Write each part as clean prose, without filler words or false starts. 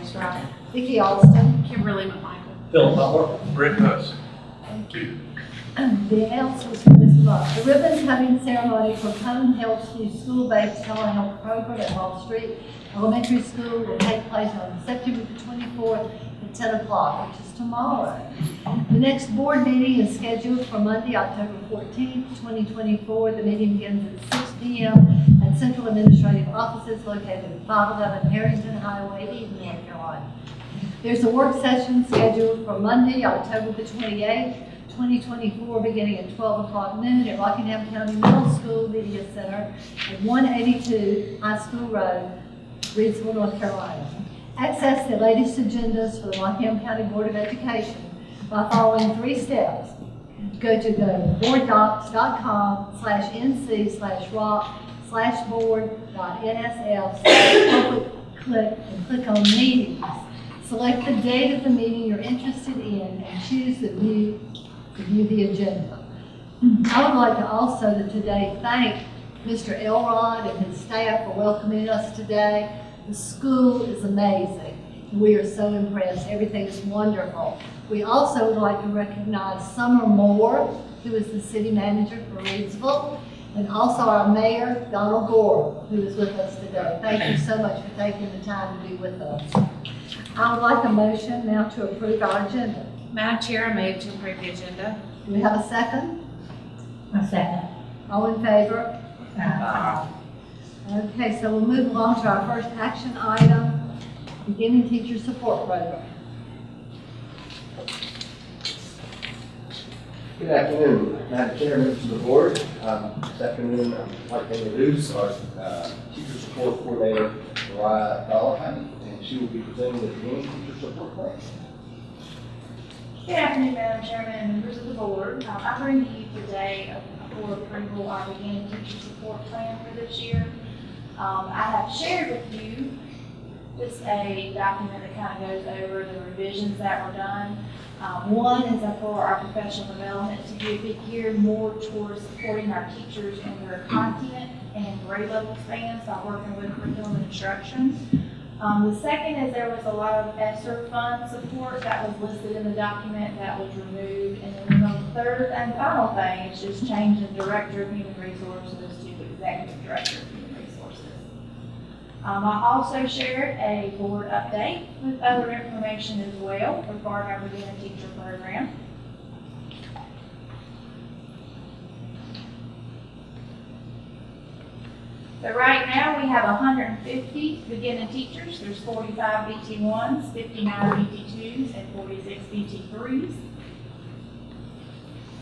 Stride. Vicky Alston. Kimberly McMichael. Philip Butler. Rick Huss. Thank you. The announcements for this month. The ribbon cutting ceremony for Cone Health's new school-based telehealth program at Wall Street Elementary School will take place on September the 24th at 10 o'clock, which is tomorrow. The next board meeting is scheduled for Monday, October 14th, 2024. The meeting begins at 6 p.m. at Central Administrative Offices located at 511 Harrington Highway, Eden, North Carolina. There's a work session scheduled for Monday, October the 28th, 2024, beginning at 12 o'clock noon at Rockingham County Middle School Media Center at 182 High School Road, Reidsville, North Carolina. Access the latest agendas for the Rockingham County Board of Education by following 3 steps. Go to the boarddocs.com/nc/rock/board.nsf/public click on meetings. Select the date of the meeting you're interested in and choose to view the agenda. I would like to also today thank Mr. Elrod and his staff for welcoming us today. The school is amazing. We are so impressed. Everything is wonderful. We also would like to recognize Summer Moore, who is the city manager for Reidsville, and also our mayor, Donald Gore, who is with us today. Thank you so much for taking the time to be with us. I would like a motion now to approve our agenda. Madam Chair, I move to approve the agenda. Do we have a second? A second. All in favor? Aye. Okay, so we'll move along to our first action item, beginning teacher support program. Good afternoon, Madam Chair, members of the board. This afternoon, I'd like to introduce our teacher support coordinator, Mariah Callahan, and she will be presenting the beginning teacher support plan. Good afternoon, Madam Chairman and members of the board. I'm bringing to you today for approval our beginning teacher support plan for this year. I have shared with you just a document that kind of goes over the revisions that were done. One is for our professional development to be geared more towards supporting our teachers in their content and grade level spans by working with curriculum and instruction. The second is there was a lot of ESSER fund support that was listed in the document that was removed. And then the third and final thing is just changing Director of Human Resources to Executive Director of Human Resources. I also shared a board update with other information as well regarding our beginning teacher program. So right now we have 150 beginning teachers. There's 45 BT1s, 59 BT2s, and 46 BT3s.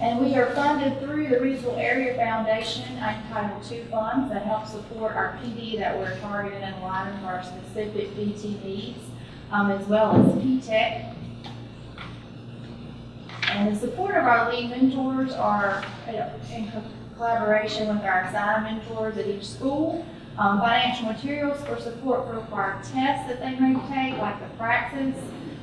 And we are funded through the Reidsville Area Foundation and Title II funds that help support our PD that we're targeting and aligning for our specific BT needs, as well as P-TECH. And the support of our lead mentors are in collaboration with our assigned mentors at each school. Financial materials for support for required tests that they may take, like the Praxis.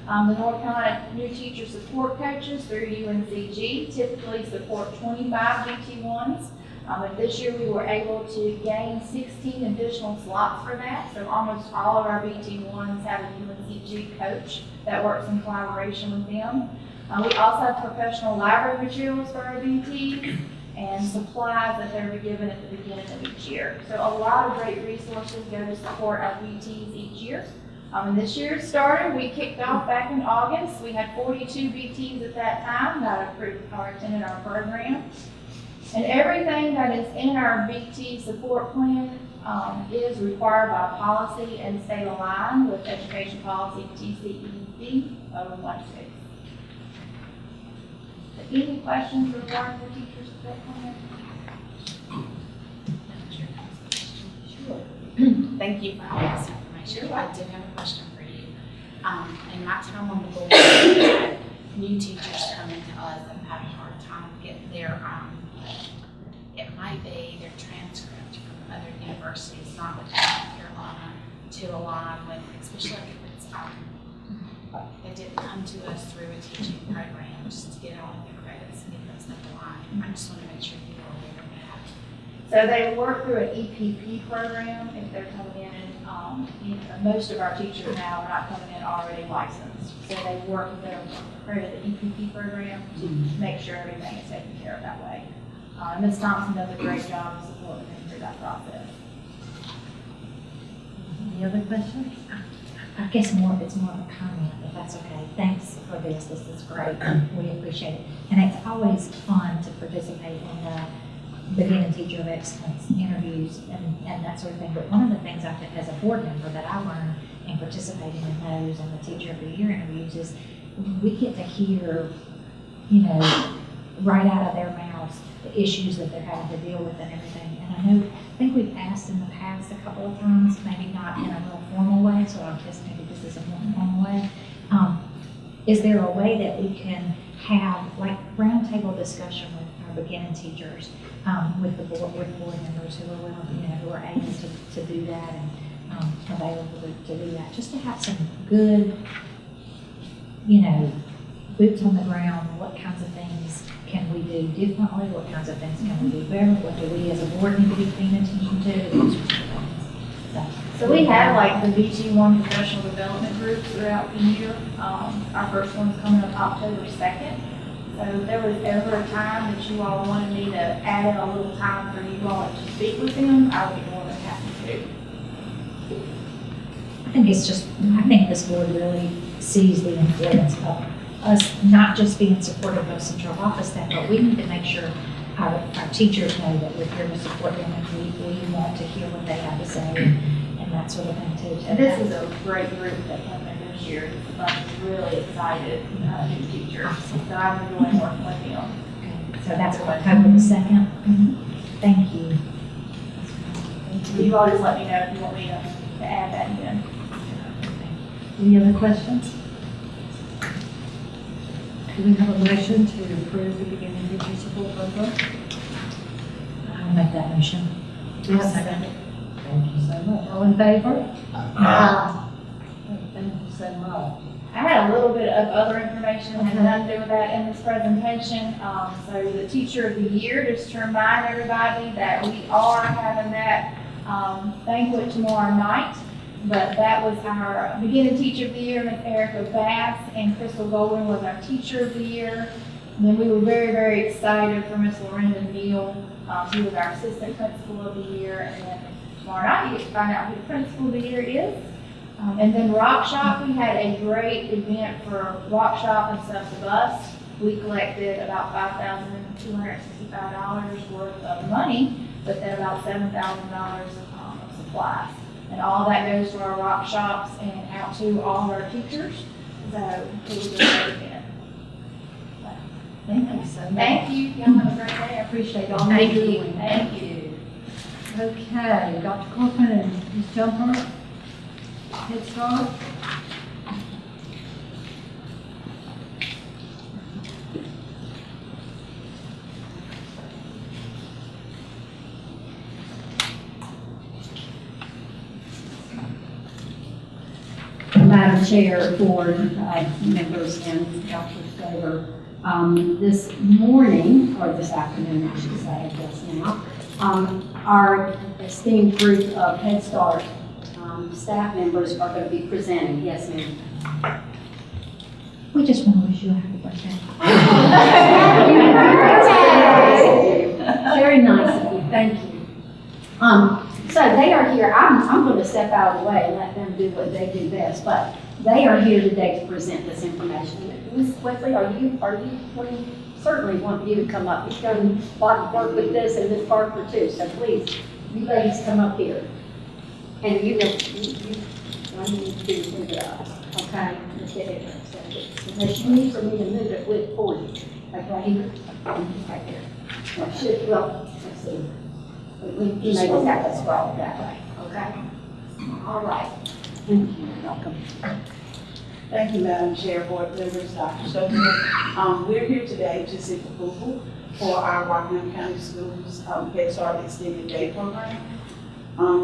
The North Carolina New Teacher Support Coaches through UNCG typically support 25 BT1s. But this year we were able to gain 16 additional slots for that. So almost all of our BT1s have a UNCG coach that works in collaboration with them. We also have professional library materials for our BTs and supplies that they're given at the beginning of each year. So a lot of great resources go to support our BTs each year. And this year it started, we kicked off back in August. We had 42 BTs at that time that attended our program. And everything that is in our BT support plan is required by policy and stay aligned with education policy TCED 016. Any questions regarding the teacher support plan? Sure. Thank you for all this information. I do have a question for you. In my time on the board, we had new teachers coming to us and had a hard time getting their, it might be their transcript from other universities, not within North Carolina, to align with, especially if it's, they didn't come to us through a teaching program just to get all of their credits and get those stuff aligned. I just want to make sure you are aware of that. So they work through an EPP program if they're coming in and Most of our teachers now are not coming in already licensed, so they work with their part of the EPP program to make sure everything is taken care of that way. Ms. Thompson does a great job of supporting them through that process. Any other questions? I guess it's more of a comment, if that's okay. Thanks for this. This is great. We appreciate it. And it's always fun to participate in the beginning teacher of excellence interviews and that sort of thing. But one of the things I think as a board member that I learned in participating in those and the teacher of the year interviews is we get to hear, right out of their mouths, the issues that they're having to deal with and everything. And I think we've asked in the past a couple of times, maybe not in a real formal way, so I guess maybe this is a more formal way. Is there a way that we can have like roundtable discussion with our beginning teachers, with board members who are willing, who are able to do that and available to do that, just to have some good, boots on the ground. What kinds of things can we do differently? What kinds of things can we do better? What do we as a board need to be paying attention to? Those sorts of things. So we have like the BG1 professional development groups throughout the year. Our first one's coming up October 2nd. So if there was ever a time that you all wanted me to add in a little time for you all to speak with them, I would be more than happy to. I think this board really sees the importance of us not just being supportive of central office staff, but we need to make sure our teachers know that we're here to support them and we want to hear what they have to say and that sort of thing too. And this is a great group that came in this year. It's a bunch of really excited new teachers. So I'm enjoying working with them. Okay. So that's October the 2nd. Thank you. You all just let me know if you want me to add that in. Any other questions? Do we have a motion to approve the beginning teacher support program? I'll make that motion. Do you have a second? Thank you so much. All in favor? Thank you so much. I had a little bit of other information that had nothing to do with that in this presentation. So the teacher of the year, just to remind everybody that we are having that banquet tomorrow night. But that was our beginning teacher of the year, Ms. Erica Bass, and Crystal Golden was our teacher of the year. And then we were very, very excited for Ms. Lorinda Neal. She was our assistant principal of the year. And then tomorrow night you get to find out who the principal of the year is. And then Rock Shop, we had a great event for Rock Shop and Stuff the Bus. We collected about $5,265 worth of money, but then about $7,000 of supplies. And all that goes to our rock shops and out to all of our teachers. So it was a great event. Thank you so much. Thank you. Y'all have a great day. I appreciate all Thank you're you. doing. Thank you. Okay, Dr. Corcoran and Ms. Jumper, Head Start. Madam Chair, board members, and Dr. Faber. This morning, or this afternoon, I should say, I guess now, our esteemed group of Head Start staff members are going to be presenting. Yes, ma'am. We just want to wish you a happy birthday. Very nice of you. Thank you. So they are here. I'm going to step out of the way and let them do what they do best, but they are here today to present this information. Ms. Wesley, certainly want you to come up. You've done a lot of work with this, and Ms. Parker too, so please, you ladies come up here. And you need to move it up, okay? Let's get it. Unless you need for me to move it with for you, like right here, right there. Let's see. We may just have to scroll that way, okay? All right. Thank you. Welcome. Thank you, Madam Chair, Board members, Dr. Stover. We're here today to seek approval for our Rockingham County Schools Head Start Extended Day Program.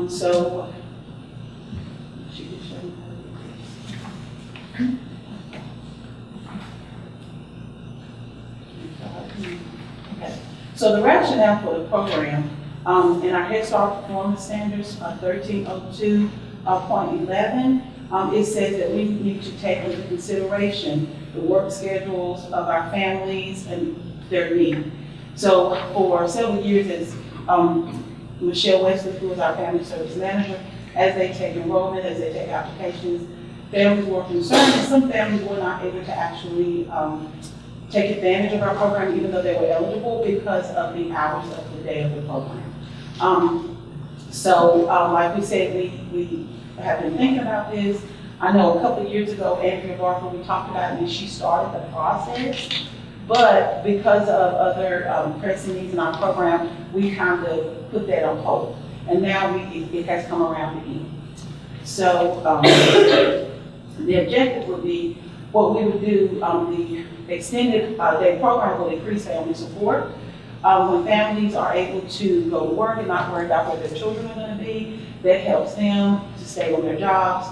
So, she can show you how to do this. Okay. So the rationale for the program, in our Head Start performance standards, 1302, point 11, it says that we need to take into consideration the work schedules of our families and their need. So for several years, as Michelle Wesley, who is our family service manager, as they take enrollment, as they take applications, families were concerned, and some families were not able to actually take advantage of our program, even though they were eligible, because of the hours of the day of the program. Like we said, we have been thinking about this. I know a couple of years ago, Andrea Barker, we talked about it, and she started the process. But because of other pressing needs in our program, we kind of put that on hold. And now it has come around again. So the objective would be, what we would do, the extended day program will increase family support. When families are able to go to work and not worry about where their children are going to be, that helps them to stay on their jobs,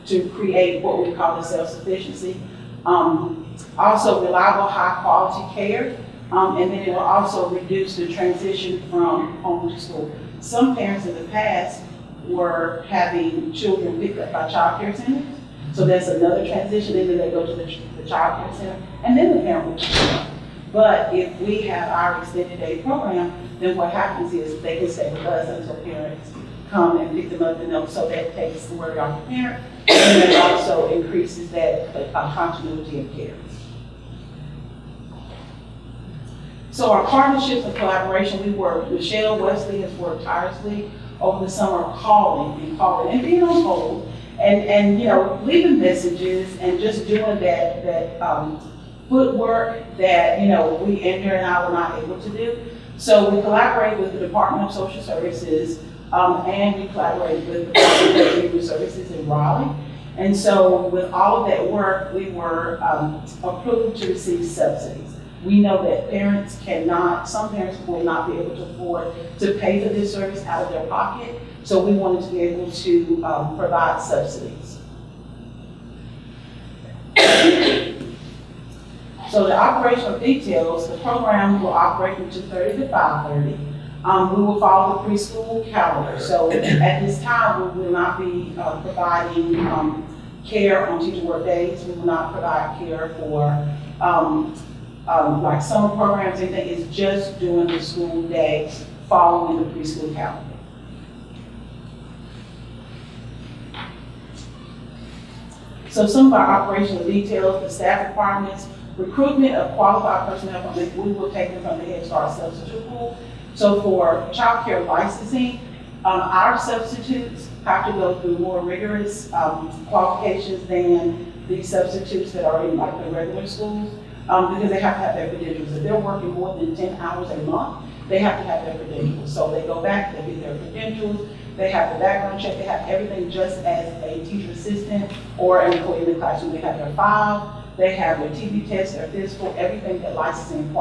to create what we call the self-sufficiency. Also reliable, high quality care, and then it will also reduce the transition from home to school. Some parents in the past were having children picked up by child care centers, so that's another transition, and then they go to the child care center, and then the parent will pick them up. But if we have our extended day program, then what happens is they can stay with us until parents come and pick them up, and so that takes the worry off the parent, and it also increases that continuity of care. So our partnerships and collaboration, Michelle Wesley has worked tirelessly over the summer calling and being on hold and leaving messages and just doing that footwork that, Andrea and I were not able to do. So we collaborate with the Department of Social Services and we collaborate with the Department of Human Services in Raleigh. And so with all of that work, we were approved to receive subsidies. We know that some parents will not be able to afford to pay for this service out of their pocket, so we wanted to be able to provide subsidies. So the operational details, the program will operate from 2:30 to 5:30. We will follow the preschool calendar. So at this time, we will not be providing care on teacher work days. We will not provide care for like summer programs, anything. Is just during the school day following the preschool calendar. So some of our operational details, the staff requirements, recruitment of qualified personnel we will take them from the Head Start substitute pool. So for child care licensing, our substitutes have to go through more rigorous qualifications than the substitutes that are in like the regular schools. Because they have to have their credentials. If they're working more than 10 hours a month, they have to have their credentials. So they go back, they get their credentials, they have the background check, they have everything just as a teacher assistant or an employee in the classroom. They have their file, they have their TB test, their physical, everything that licensing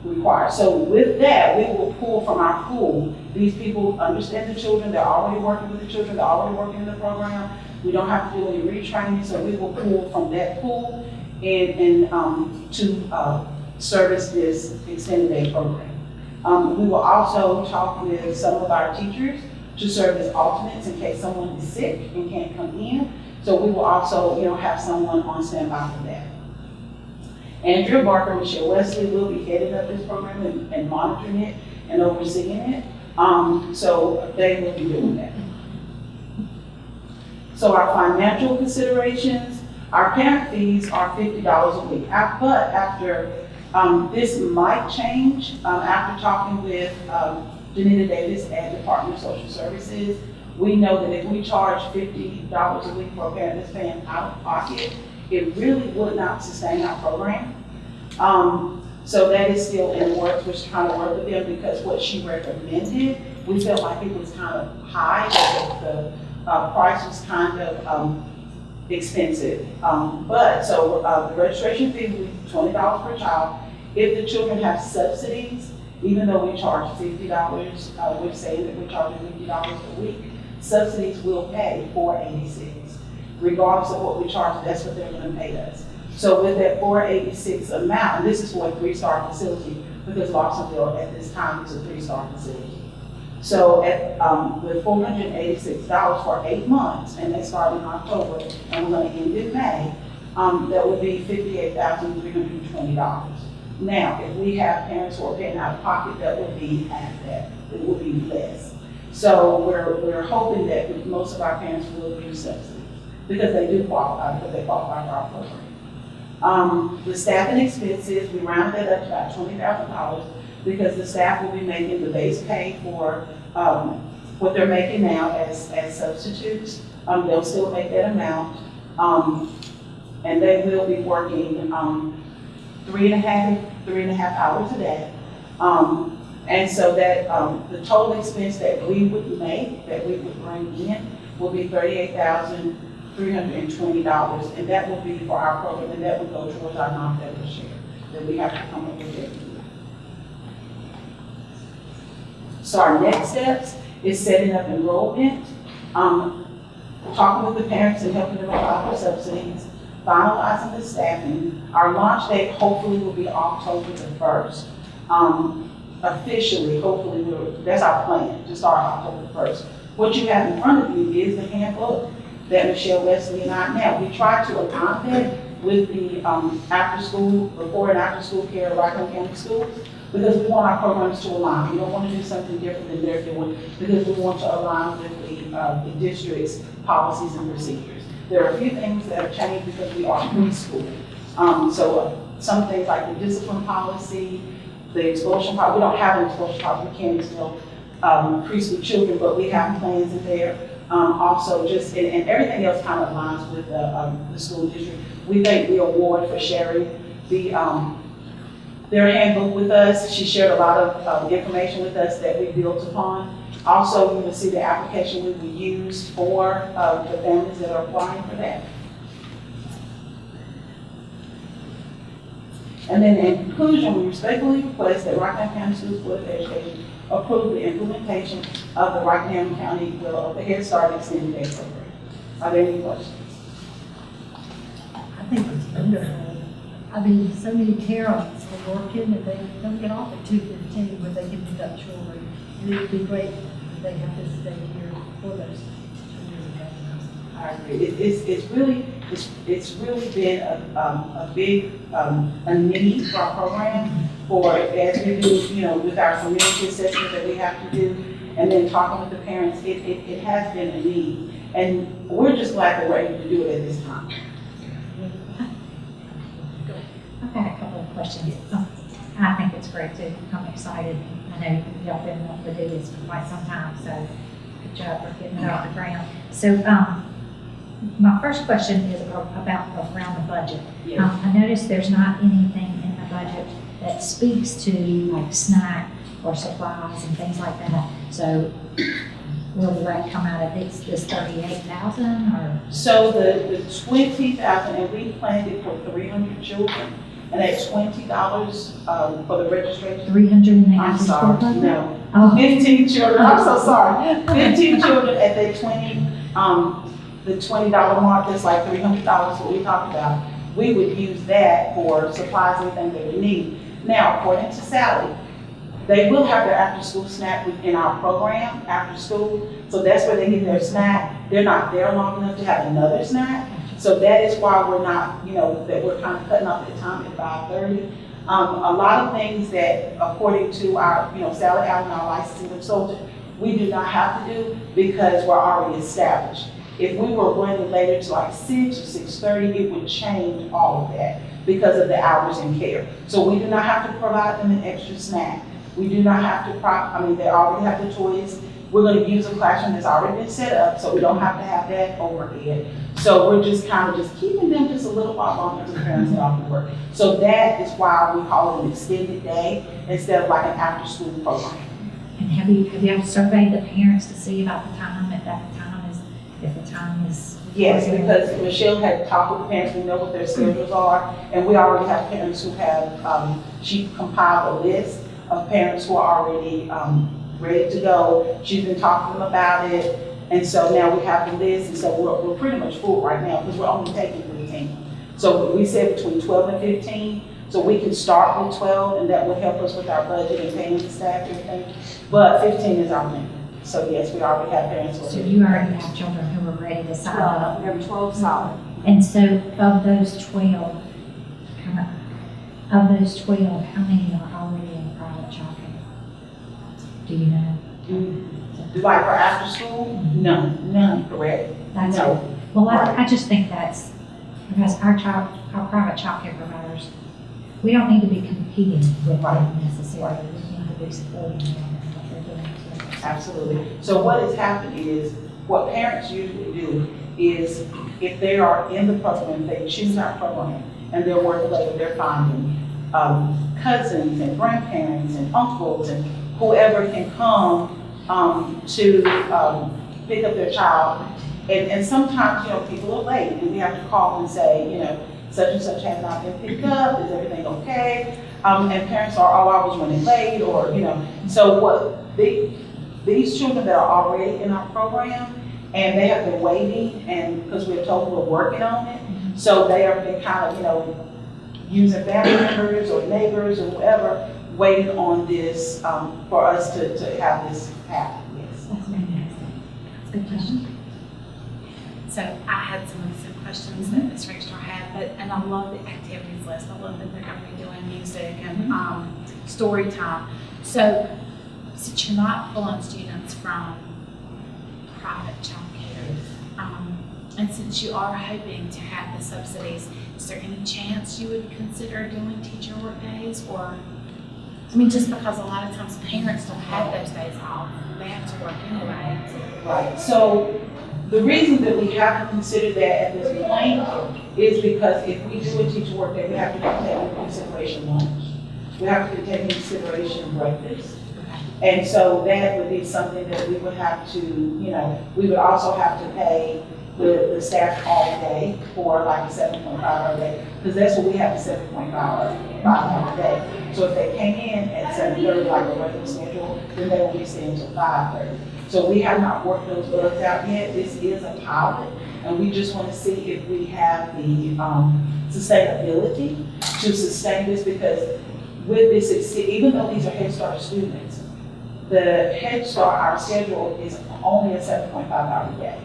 requires. So with that, we will pull from our pool. These people understand the children, they're already working with the children, they're already working in the program. We don't have to do any retraining, so we will pull from that pool and to service this extended day program. We will also talk with some of our teachers to serve as alternates in case someone is sick and can't come in. So we will also, have someone on standby for that. Andrea Barker and Michelle Wesley will be heading up this program and monitoring it and overseeing it. So they will be doing that. So our financial considerations, our parent fees are $50 a week. But after, this might change, after talking with Janita Davis at Department of Social Services, we know that if we charge $50 a week for a parent that's paying out of pocket, it really would not sustain our program. So that is still in the works. We're trying to work with them because what she recommended, we felt like it was kind of high, that the price was kind of expensive. The registration fee will be $20 per child. If the children have subsidies, even though we charge $50, we're saying that we're charging $50 a week, subsidies will pay $486. Regardless of what we charge, that's what they're going to pay us. So with that $486 amount, and this is for a 3-star facility, because Lawsonville at this time is a 3-star facility. So with $486 for 8 months, and they start in October, and we're gonna end in May, that would be $58,320. Now, if we have parents who are paying out of pocket, that would be half that, it would be less. So we're hoping that most of our parents will use subsidies, because they do qualify, because they qualify for our program. The staffing expenses, we rounded that up to about $20,000, because the staff will be making the base pay for what they're making now as substitutes. They'll still make that amount, and they will be working 3.5 hours a day. And so that the total expense that we would make, that we would bring in, will be $38,320, and that will be for our program, and that will go towards our non-federal share that we have to come up with every year. So our next steps is setting up enrollment, talking with the parents and helping them apply for subsidies, finalizing the staffing. Our launch date hopefully will be October the 1st. Officially, hopefully, that's our plan, to start October 1st. What you have in front of you is the handbook that Michelle, Wesley, and I now, we try to align that with the before and after school care at Rockingham County Schools, because we want our programs to align. We don't want to do something different than they're doing, because we want to align with the district's policies and procedures. There are a few things that have changed because we are preschool. So some things like the discipline policy, the expulsion policy, we don't have an expulsion policy, we can't expel preschool children, but we have plans in there. Also just, and everything else kind of aligns with the school district. We thank the award for sharing their handbook with us. She shared a lot of information with us that we built upon. Also, you will see the application we will use for the families that are applying for that. And then in conclusion, we respectfully request that Rockingham County Schools Board of Education approve the implementation of the Rockingham County, the Head Start Extended Day Program. Are there any questions? I think it's wonderful. I mean, so many parents are working and they don't get off at 2:15 where they can pick up children. And it would be great if they have to stay here for those children. I agree. It's really been a big a need for our program, for as we do, with our community assessment that we have to do, and then talking with the parents, it has been a need. And we're just glad that we're able to do it at this time. I've got a couple of questions. I think it's great too. I'm excited. I know y'all been wanting to do this for quite some time, so good job for getting it off the ground. So, my first question is about around the budget. Yes. I noticed there's not anything in the budget that speaks to like snack or supplies and things like that. So will that come out of this 38,000 or? So the 20,000, and we planned it for 300 children, and at $20 for the registration. 300 and they I'm have to sorry, school budget? no. Oh, 15 children, I'm so sorry. 15 children at the $20 mark, that's like $300 what we talked about. We would use that for supplies and things that we need. Now, according to Sally, they will have their after-school snack within our program, after school. So that's where they get their snack. They're not there long enough to have another snack. So that is why we're not, that we're kind of cutting off the time at 5:30. A lot of things that, according to our, Sally Allen, our licensing consultant, we do not have to do because we're already established. If we were running later to like 6 or 6:30, it would change all of that because of the hours in care. So we do not have to provide them an extra snack. We do not have to, they already have the toys. We're going to use a classroom that's already been set up, so we don't have to have that overhead. So we're just kind of just keeping them just a little while longer until the parents get off to work. So that is why we call it an extended day instead of like an after-school program. and have you ever surveyed the parents to see about the time, if the time is? Yes, because Michelle had talked with the parents, we know what their schedules are, and we already have parents who have, she compiled a list of parents who are already ready to go. She's been talking to them about it, and so now we have the list, and so we're pretty much full right now because we're only taking 15. So we said between 12 and 15, so we can start with 12, and that would help us with our budget and paying the staff and everything, but 15 is our limit. So yes, we already have parents. who are So ready. you already have children who are ready to sign up. There were 12 solid. And so of those 12, how many are already in private childcare? Do you know? Like for after school? None, correct? That's No. it. Well, I just think that's, because our private childcare providers, we don't need to be competing with them necessarily. We need to be supporting them and what they're doing. So, Absolutely. So what has happened is, what parents usually do is, if they are in the program, they choose our program, and they're working later, they're finding cousins and grandparents and uncles and whoever can come to pick up their child. And sometimes, people are late, and we have to call and say, such and such has not been picked up, is everything okay? And parents are, oh, I was running late, or, so what these children that are already in our program, and they have been waiting, and because we're told we're working on it, so they are been kind of, using family members or neighbors or whoever, waiting on this, for us to have this happen, yes. That's fantastic. That's good question. So I had some of the same questions that Ms. Ragstar had, and I love the activities list. I love that they're going to be doing music and story time. So since you're not pulling students from private childcare, and since you are hoping to have the subsidies, is there any chance you would consider doing teacher work days? Or, just because a lot of times parents don't have those days off, they have to work anyway. Right, so the reason that we haven't considered that at this point is because if we do a teacher work day, we have to take into consideration lunch. We have to take into consideration breakfast. And so that would be something that we would have to, we would also have to pay the staff all day for like a 7.5 hour day, because that's what we have, a 7.5 hour day. So if they came in at 7:30 like a regular schedule, then they will be staying until 5:30. So we have not worked those bugs out yet. This is a pilot, and we just want to see if we have the sustainability to sustain this, because with this, even though these are Head Start students, the Head Start, our schedule is only a 7.5 hour day.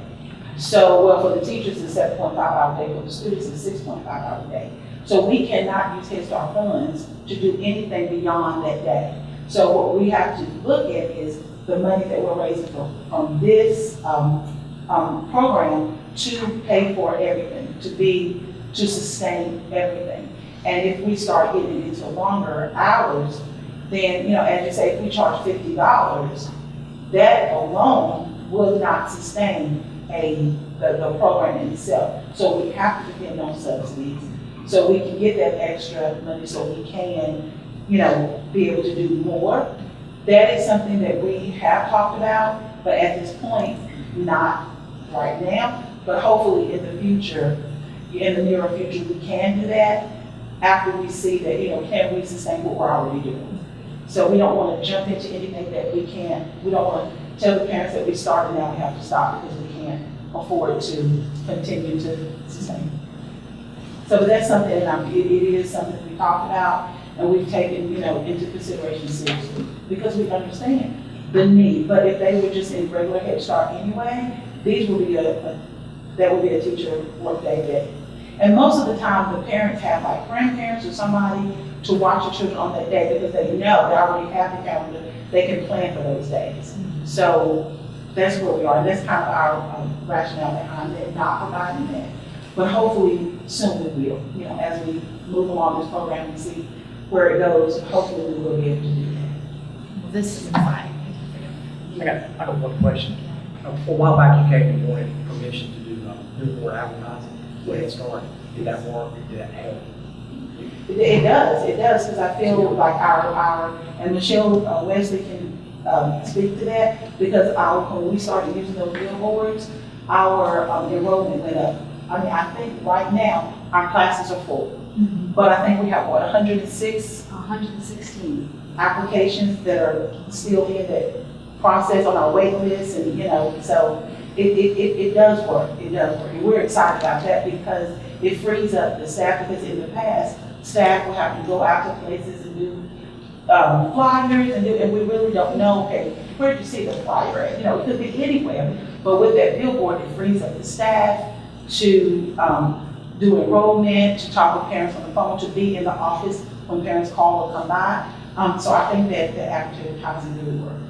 So, well, for the teachers, it's 7.5 hour day, for the students, it's 6.5 hour day. So we cannot use Head Start funds to do anything beyond that day. So what we have to look at is the money that we're raising from this program to pay for everything, to sustain everything. And if we start getting into longer hours, then, as you say, if we charge $50, that alone would not sustain the program in itself. So we have to depend on subsidies, so we can get that extra money, so we can, be able to do more. That is something that we have talked about, but at this point, not right now. But hopefully in the future, in the nearer future, we can do that after we see that, can we sustain what we're already doing. So we don't want to jump into anything that we can't. We don't want to tell the parents that we started, now we have to stop because we can't afford to continue to sustain. So that's something that it is something we talked about, and we've taken, into consideration seriously, because we understand the need. But if they were just in regular Head Start anyway, these would be that would be a teacher work day. And most of the time, the parents have like grandparents or somebody to watch the children on that day, because they know they already have the calendar, they can plan for those days. So that's where we are. That's kind of our rationale behind it, not providing that. But hopefully soon we will, as we move along this program and see where it goes, hopefully we will be able to do that. Well, this is exciting. I got one question. A while back, you came and wanted permission to do more advertising for Head Start. Did that work? Did that help? It does, because I feel like and Michelle Wesley can speak to that, because when we started using those billboards, our enrollment went up. I think right now, our classes are full, but I think we have, 116. applications that are still in that process on our wait list, and, so it does work, And we're excited about that because it frees up the staff, because in the past, staff will have to go out to places and do flyers, and we really don't know, okay, where did you see the flyer at? You know, it could be anywhere, but with that billboard, it frees up the staff to do enrollment, to talk with parents on the phone, to be in the office when parents call or come by. So I think that the advertising really works.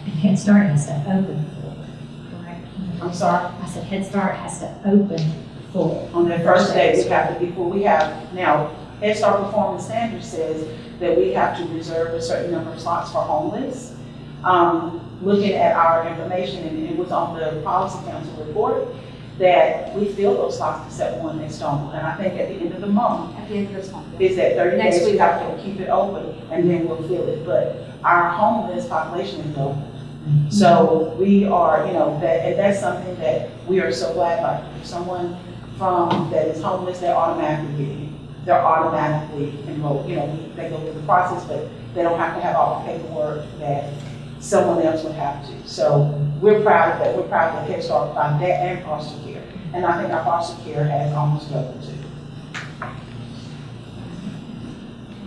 And Head Start has to open full, correct? I'm sorry? I said Head Start has to open full. On that first day, we have to, before we have, now, Head Start Performance Standard says that we have to reserve a certain number of slots for homeless. Looking at our information, and it was on the policy council report, that we fill those slots except one next Stonewall. And I think at the end of the month, At the end of this month. is that 30 Next days, we week. have to keep it open, and then we'll fill it. But our homeless population is low. So we are, you know, and that's something that we are so glad about. If someone that is homeless, they're automatically enrolled. You know, they go through the process, but they don't have to have all the paperwork that someone else would have to. So we're proud of that. We're proud that Head Start provided that and foster care. And I think our foster care has almost doubled too.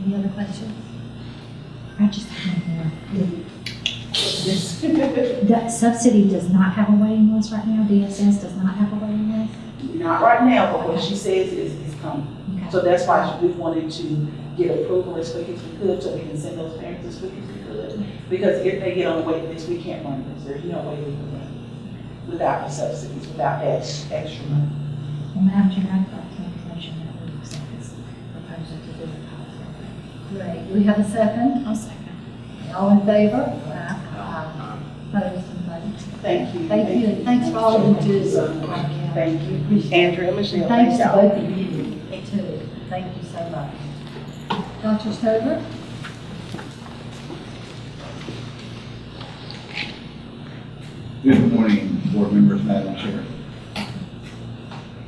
Any other questions? I just have one more. This, That subsidy does not have a waiting list right now, DSS does not have a waiting list? not right now, but what she says is coming. Okay. So that's why we wanted to get approval as quick as we could, so we can send those parents as quick as we could. Because if they get on the wait list, we can't run this. There's no way we can run it without the subsidies, without that extra money. Well, Madam Chair, I'd like to make a motion that we accept this proposal to do the pilot program. Great. We have a second? I'll second. All in favor? Opposed and voted. Thank you. Thank you. Thanks for all you do. Thank you. Andrea, Michelle, Thanks thank to y'all. both of you, too. Thank you so much. Dr. Stover? Good morning, board members, Madam Chair.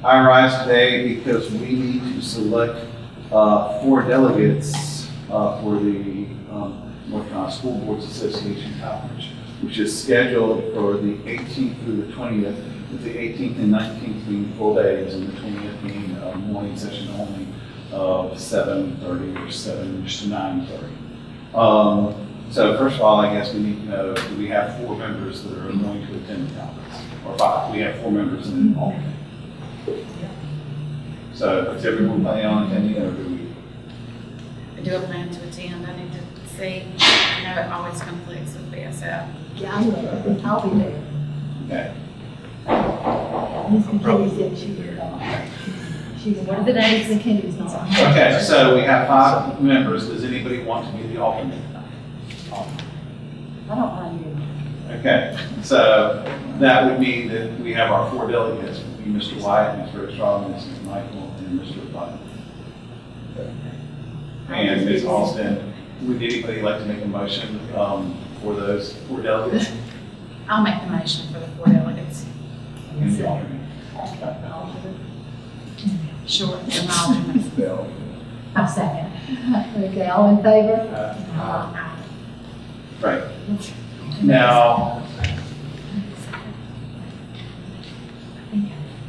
I rise today because we need to select 4 delegates for the North Carolina School Boards Association Conference, which is scheduled for the 18th through the 20th, with the 18th and 19th being full days and the 20th being a morning session only of 7:30 or 7 to 9:30. So first of all, I guess we need to know, do we have 4 members that are going to attend the conference? Or 5? We have 4 members and an alternate. So is everyone planning on attending, or do we? I do a plan to attend. I need to see. I know it always conflicts with BSF. Yeah, I will. I'll be there. Okay. Ms. McKinney said she would. What are the names? McKinney's not. Okay, so we have 5 members. Does anybody want to be the alternate? I don't mind you. Okay, so that would mean that we have our 4 delegates, would be Mr. White, Mr. Armstrong, Mr. Michael, and Mr. Button. And Ms. Austin, would anybody like to make a motion for those 4 delegates? I'll make the motion for the 4 delegates. And the alternate? Sure, and alternates. Bill. I'll second. Okay, all in favor? Right. Now,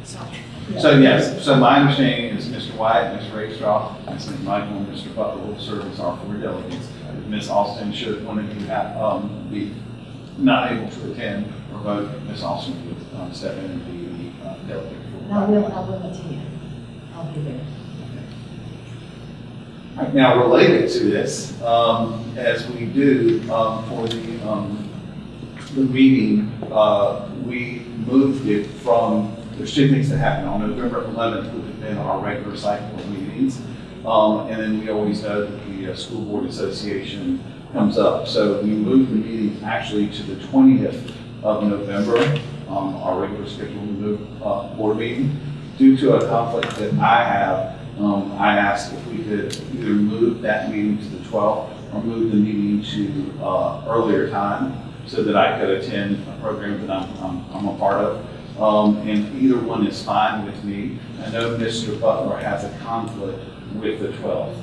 Sorry. so yes, so my understanding is Mr. White, Mr. Rakestraw, Mr. Michael, and Mr. Butler will serve as our 4 delegates. Ms. Austin, should one of you be not able to attend or vote, Ms. Austin would step in and be the delegate. for- I will attend. I'll be there. Right, now, related to this, as we do for the meeting, we moved it from, there's 2 things that happen. On November 11th would have been our regular cycle of meetings. And then we always know that the School Board Association comes up. So we moved the meeting actually to the 20th of November, our regular scheduled board meeting. Due to a conflict that I have, I asked if we could either move that meeting to the 12th or move the meeting to earlier time so that I could attend a program that I'm a part of. And either one is fine with me. I know Mr. Butler has a conflict with the 12th.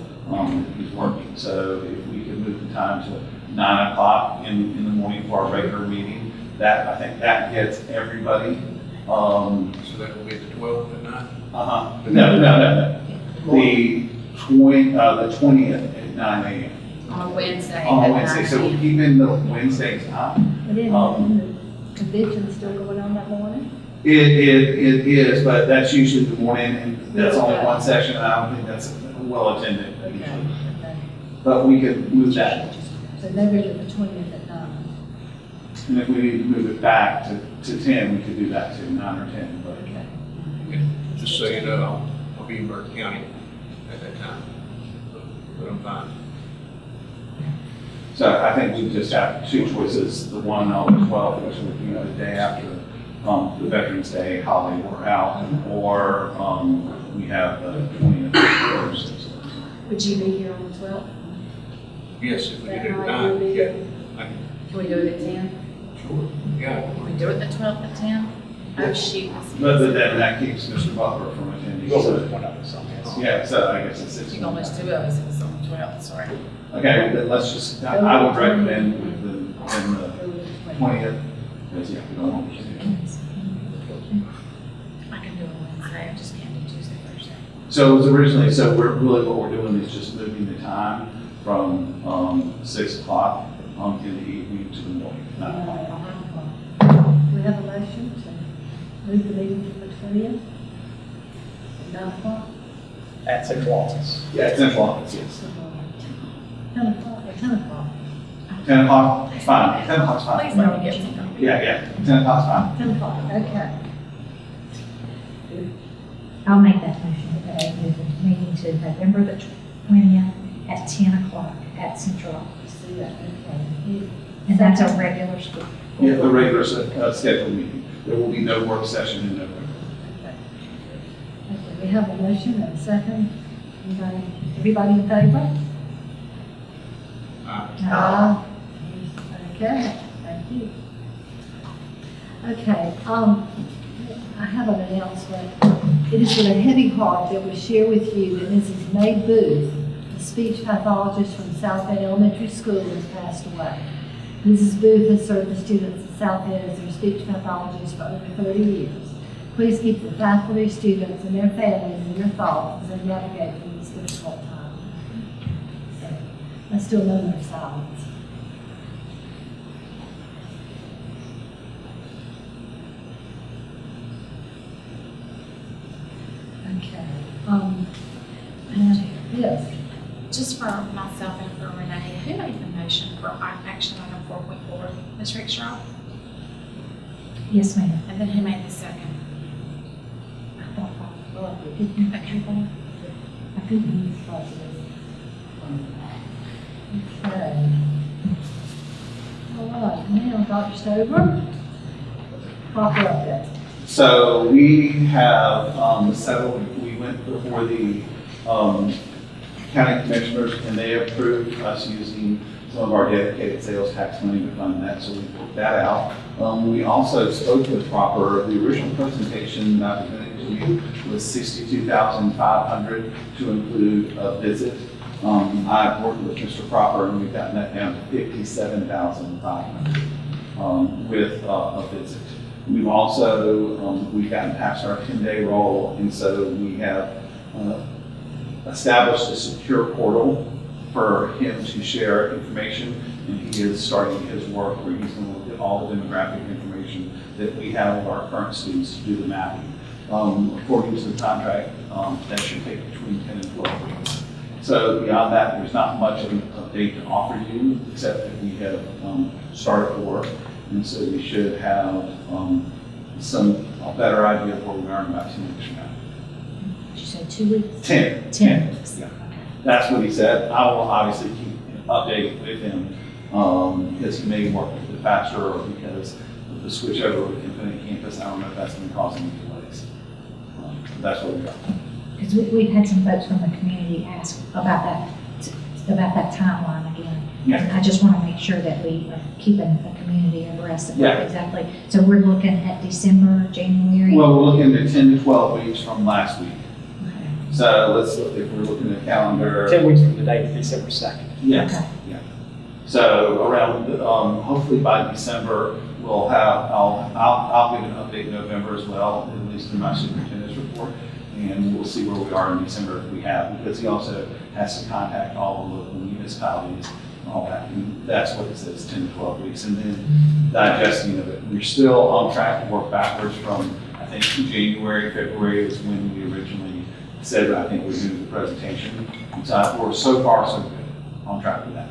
He's working. So if we could move the time to 9 o'clock in the morning for our regular meeting, I think that gets everybody. So that will be the 12th at night? No. The 20th at 9 a.m. On a Wednesday. on at a Wednesday, 9 so we're a.m. keeping the Wednesdays out. But in Um, the convention still going on that morning? It is, but that's usually the morning, and that's only one session, and I don't think that's well attended usually. Okay. But we could move that, So November the 20th at 9. and if we need to move it back to 10, we could do that too, 9 or 10, but. Okay. Just so you know, I'll be in Burke County at that time. But I'm fine. So I think we just have two choices, the one on the 12th, which would be the day after the Veterans Day holiday we're out, or we have the 20th Thursday. Would you be here on the 12th? Yes, if we That get it night, done, you'll be yeah. here? I can- Can we do it at 10? Sure, yeah. Can we do it the 12th at 10? Oh, shoot. But then that keeps Mr. Butler from attending. You'll So- put one up or something else. Yeah, so I guess it's 6. You can list 2 of us if it's on the 12th, sorry. Okay, then let's just, I would recommend with the 20th, because yeah, we don't want to. I can do it Wednesday, I just can't do Tuesday, Thursday. So it was originally, so we're really, what we're doing is just moving the time from 6 o'clock in the evening to the morning, 9 o'clock. We have a motion to move the meeting to the 20th at 9 o'clock? At central office. Yeah, it's central office, yes. 10 o'clock or 10 o'clock? 10 o'clock, it's fine, 10 o'clock's fine. Please let me get some coffee. Yeah, 10 o'clock's fine. 10 o'clock, okay. I'll make that motion today, move the meeting to November the 20th at 10 o'clock at Central Office. See that, okay. And that's a regular school. Yeah, the regular scheduled meeting. There will be no work session in November. Okay. Okay, we have a motion and a second. Everybody in favor? Aye. Okay, thank you. Okay, I have an announcement. It is with a heavy heart that we share with you that Mrs. May Booth, a speech pathologist from South End Elementary School, has passed away. Mrs. Booth has served the students at South End as their speech pathologist for over 30 years. Please keep the faculty, students, and their families in your thoughts as they navigate through this difficult time. So, let's do a moment of silence. Okay. Yes. Just for myself and for Renee, who made the motion for action item 4.4? Ms. Rickstraw? Yes, ma'am. And then who made the second? I thought, well, didn't Okay. I couldn't. Okay. All right, now, Dr. Stover. Proper update. So we have settled, we went before the county commissioners, and they approved us using some of our dedicated sales tax money to fund that, so we took that out. We also spoke with Proper. The original presentation that I presented to you was $62,500 to include a visit. I've worked with Mr. Proper, and we've gotten that down to $57,500 with a visit. We've also, we've gotten past our 10-day roll, and so we have established a secure portal for him to share information, and he is starting his work where he's going to look at all the demographic information that we have of our current students to do the mapping. According to the contract, that should take between 10 and 12 weeks. So beyond that, there's not much of an update to offer you, except that we have started the work. And so we should have a better idea of where we are in about 2 weeks from now. Did you say 2 weeks? 10. 10 weeks. Yeah. That's what he said. I will obviously keep updated with him because he may work a bit faster, or because of the switch over with Infinite Campus. I don't know if that's going to cause any delays. That's what we got. Because we've had some folks from the community ask about that timeline again. Yeah. And I just want to make sure that we are keeping the community abreast of Yeah. what exactly. So we're looking at December, January? Well, we're looking at 10 to 12 weeks from last week. Okay. So let's look, if we're looking at the calendar. 10 weeks from today, December 2nd. Yeah. Okay. So around, hopefully by December, I'll give an update in November as well, at least in my superintendent's report. and we'll see where we are in December if we have, because he also has to contact all the local municipalities and all that. And that's what it says, 10 to 12 weeks. And then digesting of it. We're still on track to work backwards from, I think, January, February is when we originally said that I think we're doing the presentation. And so we're so far so good, on track with that.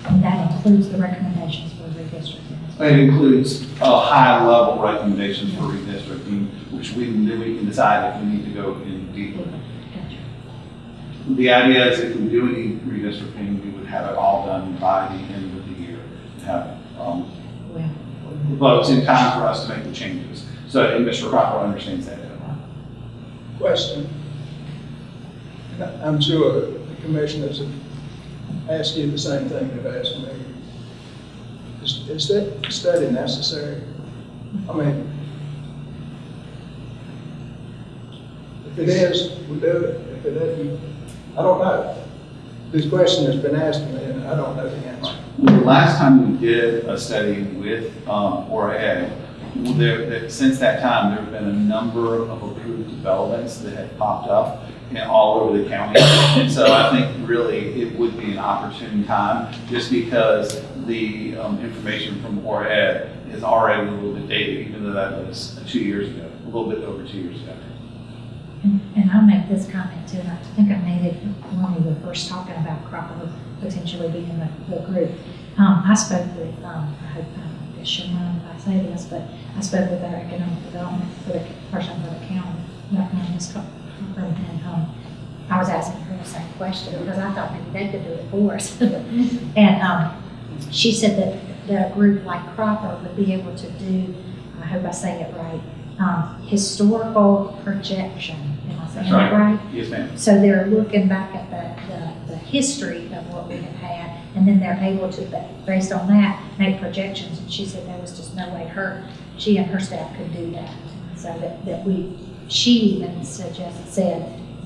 And that includes the recommendations for redistricting. It includes high-level recommendations for redistricting, which we can decide if we need to go in deeper. The idea is if we do any redistricting, we would have it all done by the end of the year. Have votes in time for us to make the changes. So, and Mr. Crocker understands that. Question. I'm sure the commissioners have asked you the same thing they've asked me. Is that study necessary? I mean, if it is, we do it. If it isn't, I don't know. This question has been asked me and I don't know the answer. The last time we did a study with ORA, since that time, there have been a number of approved developments that have popped up all over the county. And so I think really it would be an opportune time, just because the information from ORA is already a little bit dated, even though that was 2 years ago, a little bit over 2 years ago. And I'll make this comment too, and I think I made it when we were first talking about Cropper potentially being the group. I spoke with, I hope I shouldn't mind if I say this, but I spoke with our economic development for the person for the county, Rockingham, Ms. Cropper, and I was asking her the same question because I thought maybe they could do it for us. And she said that a group like Cropper would be able to do, I hope I say it right, historical projection. Am I saying that right? Yes, ma'am. So they're looking back at the history of what we have had, and then they're able to, based on that, make projections. And she said there was just no way she and her staff could do that. So she even said,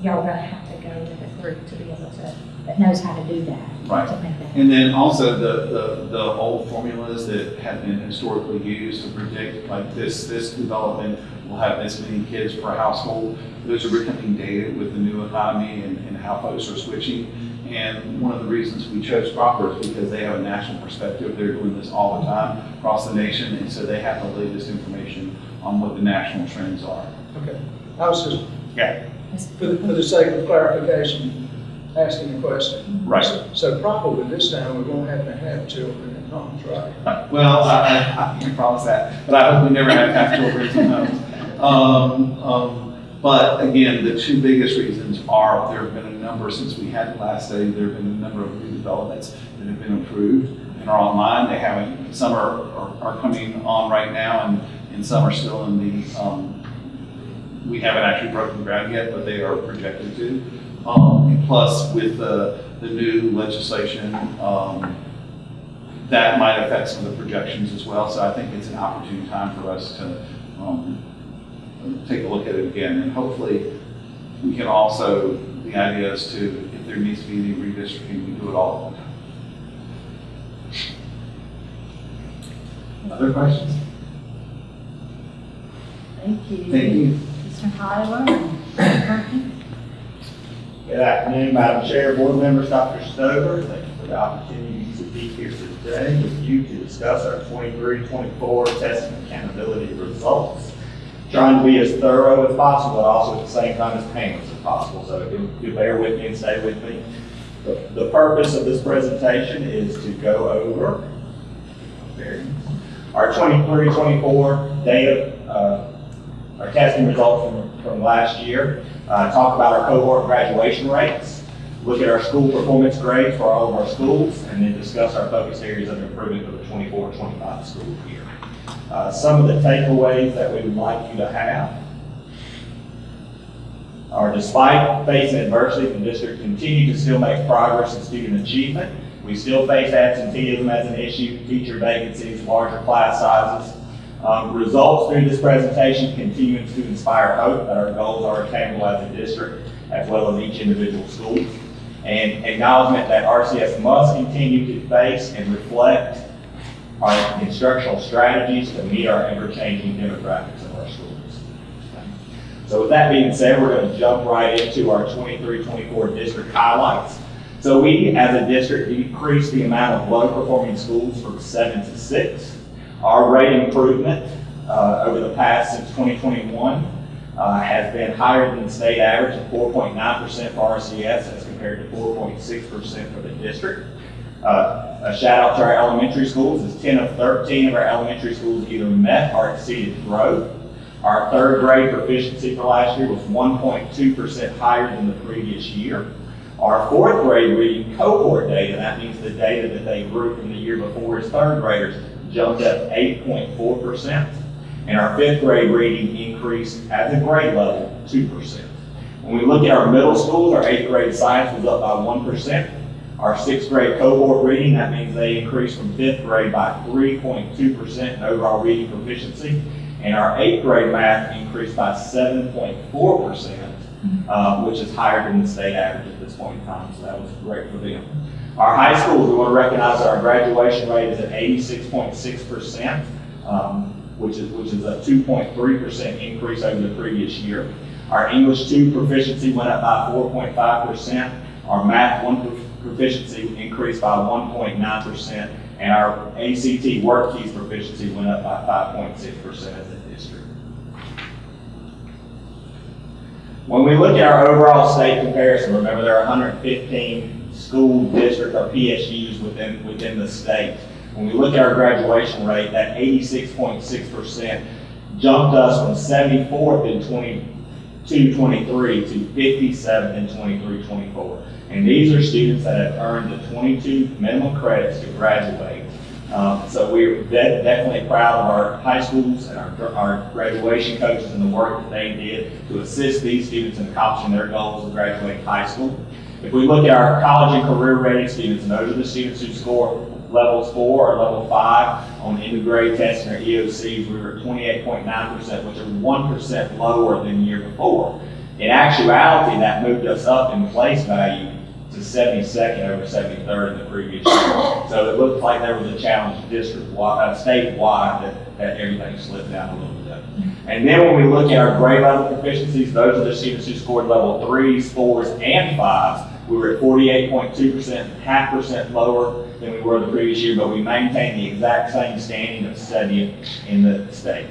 y'all are gonna have to go with a group to be able to, that knows how to do that. Right. To make that. And then also the old formulas that have been historically used to predict, like this development will have this many kids per household. Those are becoming dated with the new economy and how folks are switching. And one of the reasons we chose Cropper is because they have a national perspective. They're doing this all the time across the nation, and so they have the latest information on what the national trends are. Okay. I was just, Yeah. for the sake of clarification, asking a question. Right. So probably this time we're going to have children in homes, right? Well, I can't promise that, but I hope we never have children in homes. But again, the two biggest reasons are there have been a number, since we had the last study, there have been a number of new developments that have been approved and are online. They haven't, some are coming on right now, and some are still in the, we haven't actually broken ground yet, but they are projected to. And plus with the new legislation, that might affect some of the projections as well. So I think it's an opportune time for us to take a look at it again. And hopefully we can also, the idea is to, if there needs to be any redistricting, we do it all at one time. Other questions? Thank you. Thank you. Mr. Hyler. Good afternoon, Madam Chair, board members, Dr. Stover. Thank you for the opportunity to be here today with you to discuss our 23-24 testing accountability results. Trying to be as thorough as possible, but also at the same time as painless as possible. So if you bear with me and stay with me. The purpose of this presentation is to go over our 23-24 data, our testing results from last year. Talk about our cohort graduation rates, look at our school performance grades for all of our schools, and then discuss our focus areas of improvement for the 24-25 school year. Some of the takeaways that we would like you to have are, despite facing adversity, the district continued to still make progress in student achievement. We still face absenteeism as an issue, teacher vacancies, larger class sizes. Results through this presentation continuing to inspire hope that our goals are attainable as a district, as well as each individual school. And acknowledgement that RCS must continue to face and reflect our instructional strategies to meet our ever-changing demographics of our schools. So with that being said, we're going to jump right into our 23-24 district highlights. So we, as a district, decreased the amount of low-performing schools from 7 to 6. Our rate improvement over the past since 2021 has been higher than the state average of 4.9% for RCS as compared to 4.6% for the district. A shout out to our elementary schools, as 10 of 13 of our elementary schools either met or exceeded growth. Our third grade proficiency for last year was 1.2% higher than the previous year. Our fourth grade reading cohort data, that means the data that they grew from the year before as third graders, jumped up 8.4%. And our fifth grade reading increased at the grade level 2%. When we look at our middle schools, our eighth grade science was up by 1%. Our sixth grade cohort reading, that means they increased from fifth grade by 3.2% in overall reading proficiency. And our eighth grade math increased by 7.4%, which is higher than the state average at this point in time, so that was great for them. Our high schools, we want to recognize that our graduation rate is at 86.6%, which is a 2.3% increase over the previous year. Our English 2 proficiency went up by 4.5%. Our Math 1 proficiency increased by 1.9%, and our ACT work keys proficiency went up by 5.6% as a district. When we look at our overall state comparison, remember there are 115 school district or PSUs within the state. When we look at our graduation rate, that 86.6% jumped us from 74th in 22-23 to 57th in 23-24. And these are students that have earned the 22 minimum credits to graduate. So we're definitely proud of our high schools and our graduation coaches and the work that they did to assist these students in accomplishing their goals of graduating high school. If we look at our college and career ready students, and those are the students who score levels 4 or level 5 on the end of grade tests and our EOCs, we were at 28.9%, which is 1% lower than the year before. In actuality, that moved us up in place value to 72nd over 73rd in the previous year. So it looked like there was a challenge statewide that everything slipped down a little bit. And then when we look at our grade level proficiencies, those are the students who scored level 3s, 4s, and 5s. We were at 48.2%, 0.5% lower than we were the previous year, but we maintained the exact same standing of 70th in the state.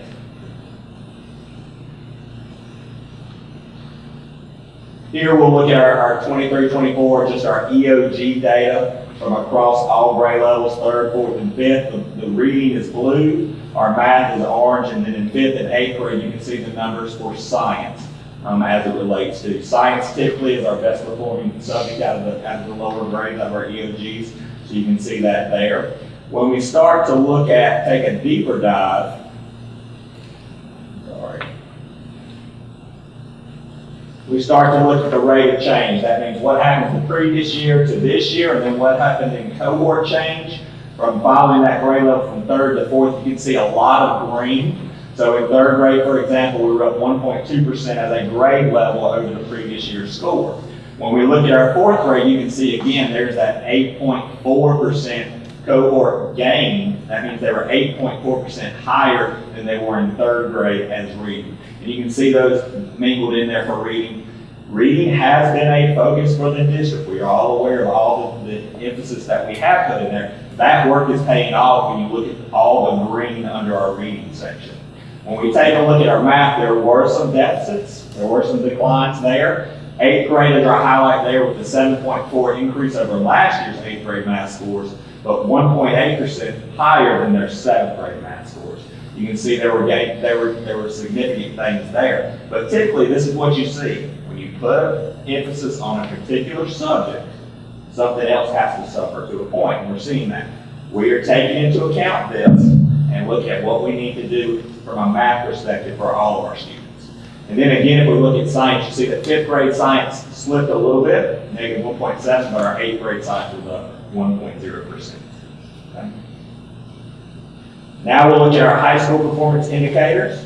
Here we'll look at our 23-24, just our EOG data from across all grade levels, 3rd, 4th, and 5th. The reading is blue, our math is orange, and then in 5th and 8th grade you can see the numbers for science as it relates to. Science typically is our best performing subject out of the lower grades of our EOGs, so you can see that there. When we start to look at, take a deeper dive, we start to look at the rate of change. That means what happened the previous year to this year, and then what happened in cohort change from following that grade level from 3rd to 4th. You can see a lot of green. So in 3rd grade, for example, we were up 1.2% as a grade level over the previous year's score. When we look at our 4th grade, you can see again, there's that 8.4% cohort gain. That means they were 8.4% higher than they were in 3rd grade as reading. And you can see those mingled in there for reading. Reading has been a focus for the district. We are all aware of all the emphasis that we have put in there. That work is paying off when you look at all the green under our reading section. When we take a look at our math, there were some deficits. There were some declines there. 8th grade is our highlight there with the 7.4 increase over last year's 8th grade math scores, but 1.8% higher than their 7th grade math scores. You can see there were significant things there. But typically, this is what you see. When you put emphasis on a particular subject, something else has to suffer to a point, and we're seeing that. We are taking into account this and look at what we need to do from a math perspective for all of our students. And then again, if we look at science, you see that 5th grade science slipped a little bit, negative 1.7, but our 8th grade science was up 1.0%. Okay. Now we'll look at our high school performance indicators.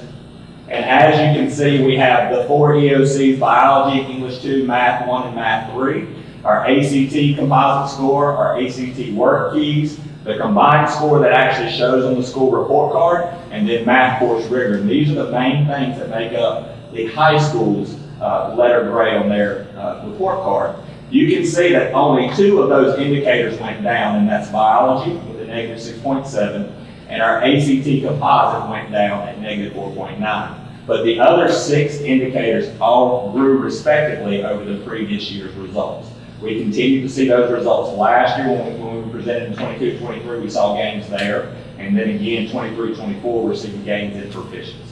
And as you can see, we have the 4 EOCs, biology, English 2, math 1, and math 3. Our ACT composite score, our ACT work keys, the combined score that actually shows on the school report card, and then math course rigor. And these are the main things that make up the high school's letter grade on their report card, you can see that only 2 of those indicators went down, and that's biology with a negative 6.7, and our ACT composite went down at negative 4.9. But the other 6 indicators all grew respectively over the previous year's results. We continued to see those results last year when we presented in 22-23, we saw gains there. And then again, 23-24, we're seeing gains in proficiency.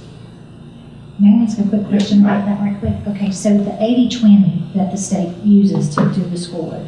May I ask a quick question about that right quick? Okay, so the 80-20 that the state uses to do the scoring,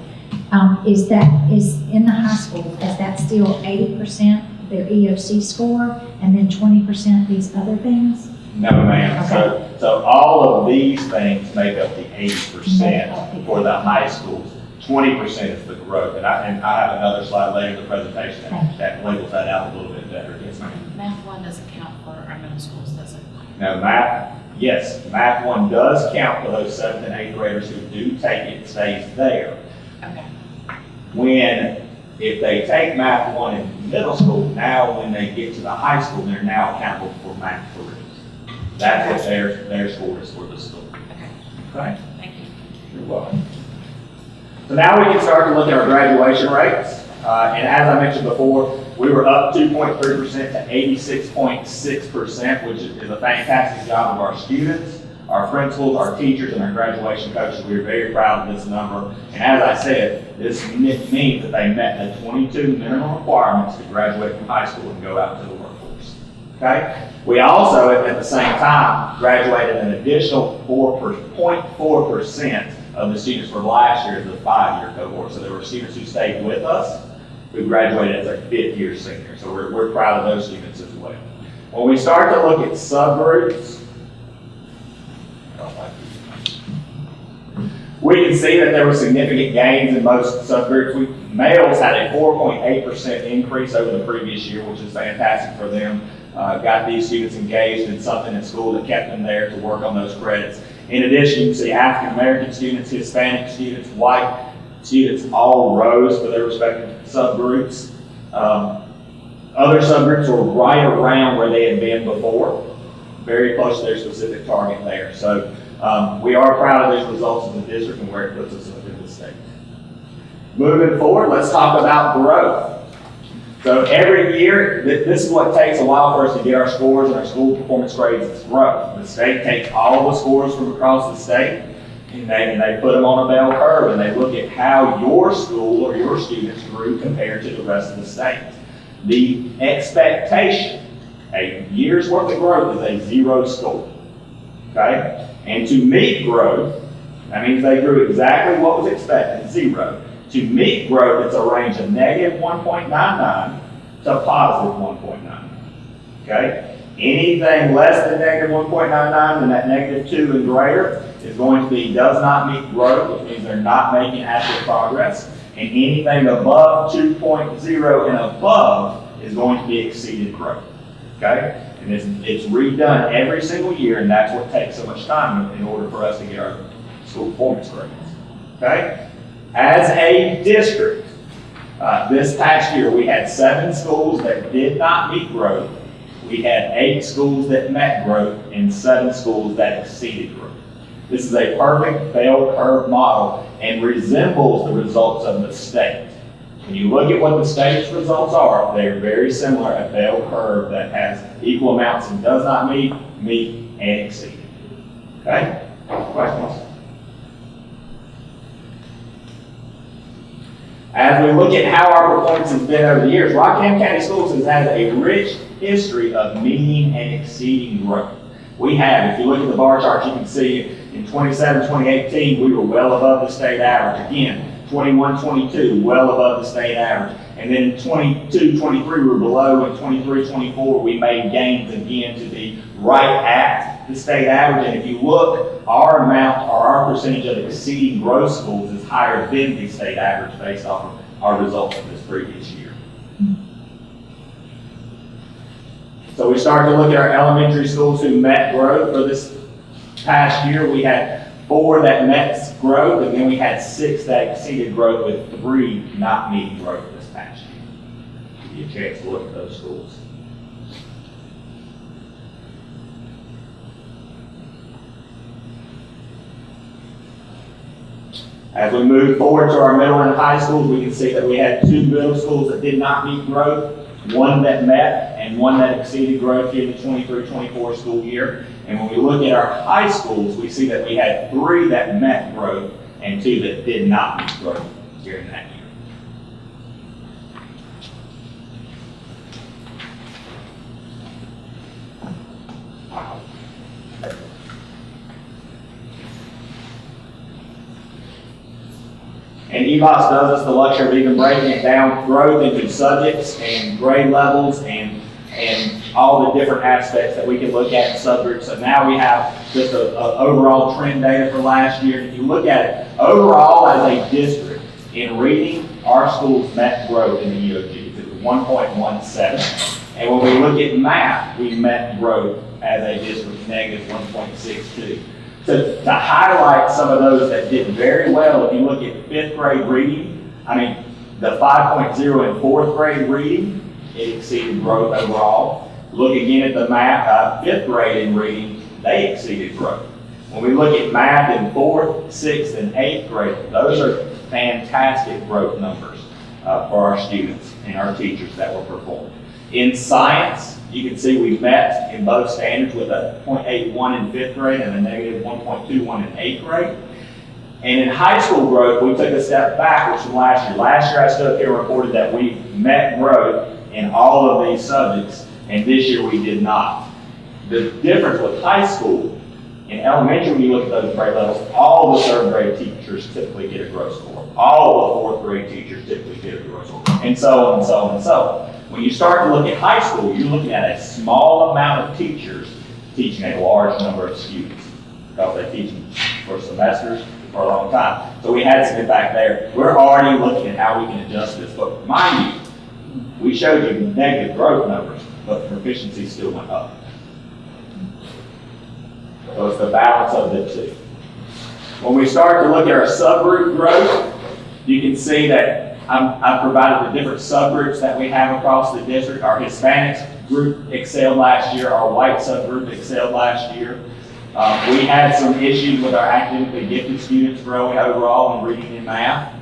is in the high school, is that still 80% their EOC score and then 20% these other things? No, ma'am. Okay. So all of these things make up the 80% for the high schools. 20% is the growth. And I have another slide later in the presentation that labels that out a little bit better. Yes, ma'am. Math 1 doesn't count for our middle schools, does it? Now, Math 1 does count for those 7th and 8th graders who do take it, stays there. Okay. If they take Math 1 in middle school, now when they get to the high school, they're now accountable for Math 3. That's what their score is for the school. Okay. Okay? Thank you. You're welcome. So now we can start to look at our graduation rates. And as I mentioned before, we were up 2.3% to 86.6%, which is a fantastic job of our students, our principals, our teachers, and our graduation coaches. We are very proud of this number. And as I said, this means that they met the 22 minimum requirements to graduate from high school and go out to the workforce. Okay? We also, at the same time, graduated an additional 4.4% of the students from last year as a 5-year cohort. So there were students who stayed with us who graduated as a 5th-year senior. So we're proud of those students as well. When we start to look at subgroups, we can see that there were significant gains in most subgroups. Males had a 4.8% increase over the previous year, which is fantastic for them. Got these students engaged in something in school that kept them there to work on those credits. In addition, you can see African American students, Hispanic students, white students all rose for their respective subgroups. Other subgroups were right around where they had been before, very close to their specific target there. So we are proud of these results in the district and where it puts us in the state. Moving forward, let's talk about growth. So every year, this is what takes a while for us to get our scores and our school performance grades. It's growth. The state takes all the scores from across the state and they put them on a bell curve and they look at how your school or your students grew compared to the rest of the state. The expectation, a year's worth of growth is a 0 score. Okay? And to meet growth, that means they grew exactly what was expected, 0. To meet growth, it's a range of negative 1.99 to positive 1.99. Okay? Anything less than negative 1.99 than that negative 2 and greater is going to be does not meet growth, which means they're not making actual progress. And anything above 2.0 and above is going to be exceeded growth. Okay? And it's redone every single year, and that's what takes so much time in order for us to get our school performance grades. Okay? As a district, this past year we had 7 schools that did not meet growth. We had 8 schools that met growth and 7 schools that exceeded growth. This is a perfect bell curve model and resembles the results of the state. When you look at what the state's results are, they're very similar, a bell curve that has equal amounts and does not meet, and exceed. Okay? Questions? As we look at how our performance has been over the years, Rockingham County Schools has had a rich history of meeting and exceeding growth. We have, if you look at the bar chart, you can see in 2018, we were well above the state average. Again, 21-22, well above the state average. And then in 22-23, we were below. In 23-24, we made gains again to be right at the state average. And if you look, our amount or our percentage of exceeding growth schools is higher than the state average based off of our results of this previous year. So we start to look at our elementary schools who met growth for this past year. We had 4 that met growth, and then we had 6 that exceeded growth, with 3 not meeting growth this past year. Give you a chance to look at those schools. As we move forward to our middle and high schools, we can see that we had 2 middle schools that did not meet growth, 1 that met, and 1 that exceeded growth here in the 23-24 school year. And when we look at our high schools, we see that we had 3 that met growth and 2 that did not meet growth during that year. And EBOS does us the luxury of even breaking it down, growth into subjects and grade levels and all the different aspects that we can look at in subgroups. So now we have just a overall trend data for last year. If you look at it, overall as a district, in reading, our schools met growth in the EOG. It was 1.17. And when we look at math, we met growth as a district, negative 1.62. To highlight some of those that did very well, if you look at 5th grade reading, the 5.0 in 4th grade reading, it exceeded growth overall. Look again at the math, 5th grade in reading, they exceeded growth. When we look at math in 4th, 6th, and 8th grade, those are fantastic growth numbers for our students and our teachers that were performed. In science, you can see we met in both standards with a 0.81 in 5th grade and a negative 1.21 in 8th grade. And in high school growth, we took a step backwards from last year. Last year, I stood up here and reported that we met growth in all of these subjects, and this year we did not. The difference with high school, in elementary, when you look at those grade levels, all the 3rd grade teachers typically get a growth score. All the 4th grade teachers typically get a growth score, and so on and so on and so on. When you start to look at high school, you're looking at a small amount of teachers teaching a large number of students because they teach for semesters for a long time. So we had some impact there. We're already looking at how we can adjust this. But mind you, we showed you negative growth numbers, but proficiency still went up. So it's the balance of the two. When we start to look at our subgroup growth, you can see that I've provided the different subgroups that we have across the district. Our Hispanics group excelled last year. Our white subgroup excelled last year. We had some issues with our academically gifted students growing overall in reading and math.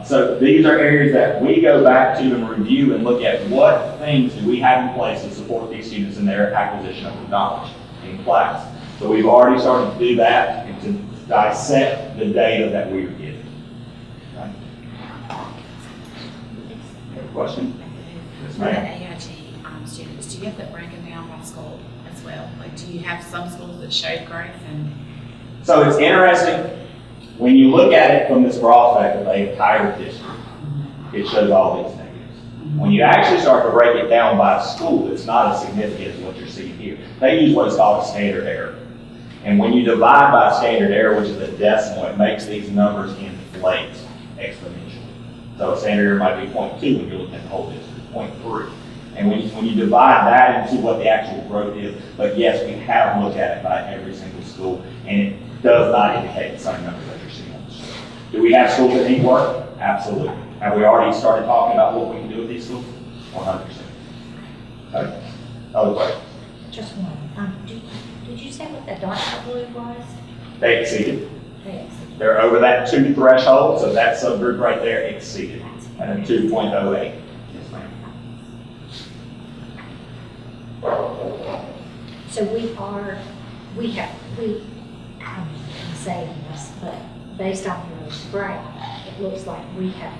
So these are areas that we go back to and review and look at what things do we have in place to support these students in their acquisition of knowledge in class. So we've already started to do that and to dissect the data that we are getting. Question? Yes, For the ma'am. AIT students, do you have to break them down by school as well? Like, do you have some schools that showed growth and? So it's interesting, when you look at it from this perspective of the entire district, it shows all these negatives. When you actually start to break it down by school, it's not as significant as what you're seeing here. They use what is called a standard error. And when you divide by standard error, which is a decimal, it makes these numbers inflate exponentially. So a standard error might be 0.2 when you're looking at the whole district, 0.3. And when you divide that into what the actual growth is, but yes, we have looked at it by every single school, and it does not indicate the same numbers that you're seeing on the screen. Do we have schools that need work? Absolutely. Have we already started talking about what we can do with these schools? 100%. Okay. Other questions? Just one. Did you say what the dark blue was? They exceeded. Yes. They're over that 2 threshold, so that subgroup right there exceeded at a 2.08. Yes, ma'am. So I'm saying this, but based on your graph, it looks like we have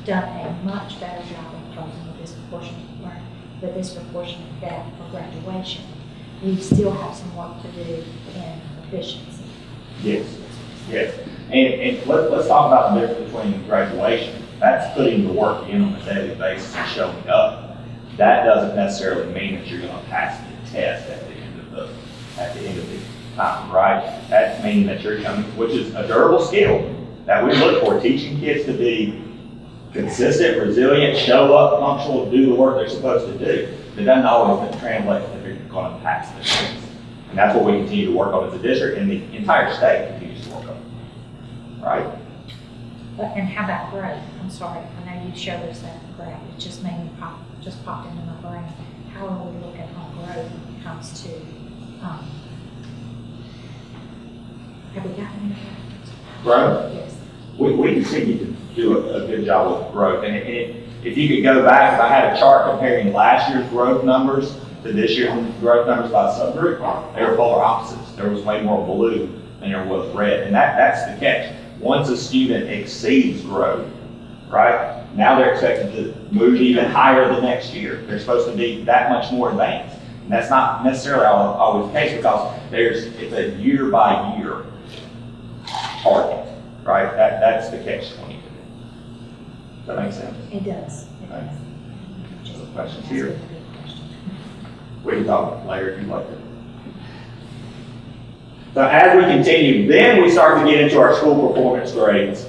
done a much better job of closing the disproportionate gap for graduation. We still have some work to do in efficiency. Yes, yes. And let's talk about the difference between graduation. That's putting the work in on a daily basis and showing up. That doesn't necessarily mean that you're going to pass the test at the end of the time, right? That's meaning that you're coming, which is a durable skill that we look for, teaching kids to be consistent, resilient, show up, functional, do the work they're supposed to do. It doesn't always translate that they're going to pass the test. And that's what we continue to work on as a district, and the entire state continues to work on. Right? And how about growth? I'm sorry, I know you showed us that graph. It just made me popped into my brain. How are we looking on growth when it comes to, have we gotten any growth? Growth? Yes. we continue to do a good job with growth. And if you could go back, if I had a chart comparing last year's growth numbers to this year's growth numbers by subgroup, they were polar opposites. There was way more blue than there was red. And that's the catch. Once a student exceeds growth, right, now they're expected to move even higher the next year. They're supposed to be that much more advanced. And that's not necessarily always the case because it's a year by year target, right? That's the catch-22. Does that make sense? It does. It Okay. does. Other questions here? We can talk later if you'd like to. So as we continue, then we start to get into our school performance grades.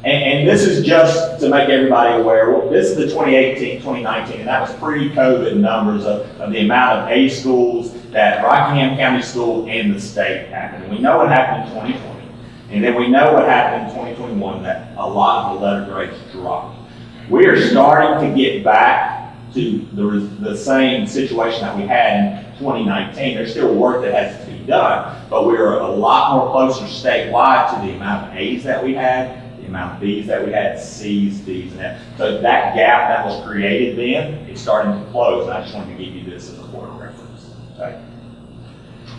And this is just to make everybody aware. Well, this is the 2018, 2019, and that was pre-COVID numbers of the amount of A schools that Rockingham County School and the state happened. And we know what happened in 2020. And then we know what happened in 2021, that a lot of the letter grades dropped. We are starting to get back to the same situation that we had in 2019. There's still work that has to be done, but we're a lot more closer statewide to the amount of A's that we had, the amount of B's that we had, C's, D's, and F's. So that gap that was created then is starting to close, and I just wanted to give you this as a point of reference. Okay?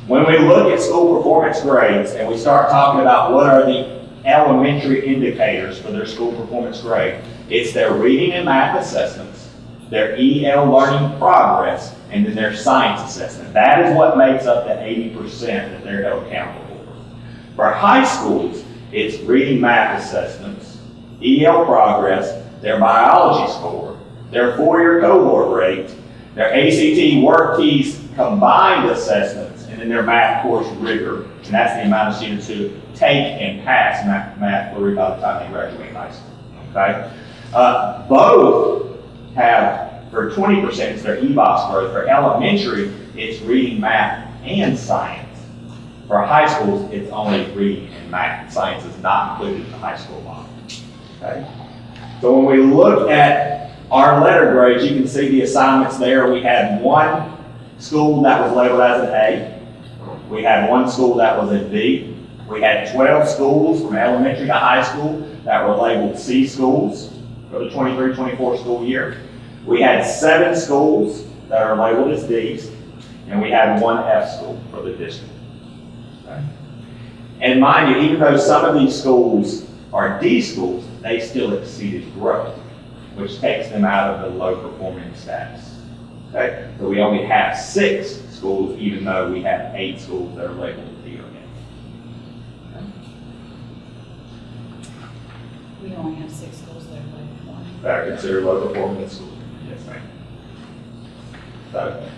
When we look at school performance grades and we start talking about what are the elementary indicators for their school performance grade, it's their reading and math assessments, their EL learning progress, and then their science assessment. That is what makes up the 80% that they're held accountable for. For high schools, it's reading math assessments, EL progress, their biology score, their 4-year cohort rate, their ACT work keys combined assessments, and then their math course rigor. And that's the amount of students who take and pass math by the time they graduate high school. Okay? Both have, for 20%, it's their EBOS growth. For elementary, it's reading, math, and science. For high schools, it's only reading and math. Science is not included in the high school model. Okay? So when we look at our letter grades, you can see the assignments there. We had one school that was labeled as an A. We had one school that was a D. We had 12 schools from elementary to high school that were labeled C schools for the 23-24 school year. We had 7 schools that are labeled as Ds, and we had 1 F school for the district. Okay. And mind you, even though some of these schools are D schools, they still exceeded growth, which takes them out of the low performing status. Okay? So we only have 6 schools, even though we have 8 schools that are labeled D or F. Okay? We only have 6 schools that are labeled one. That are considered low performing schools. Yes, ma'am. So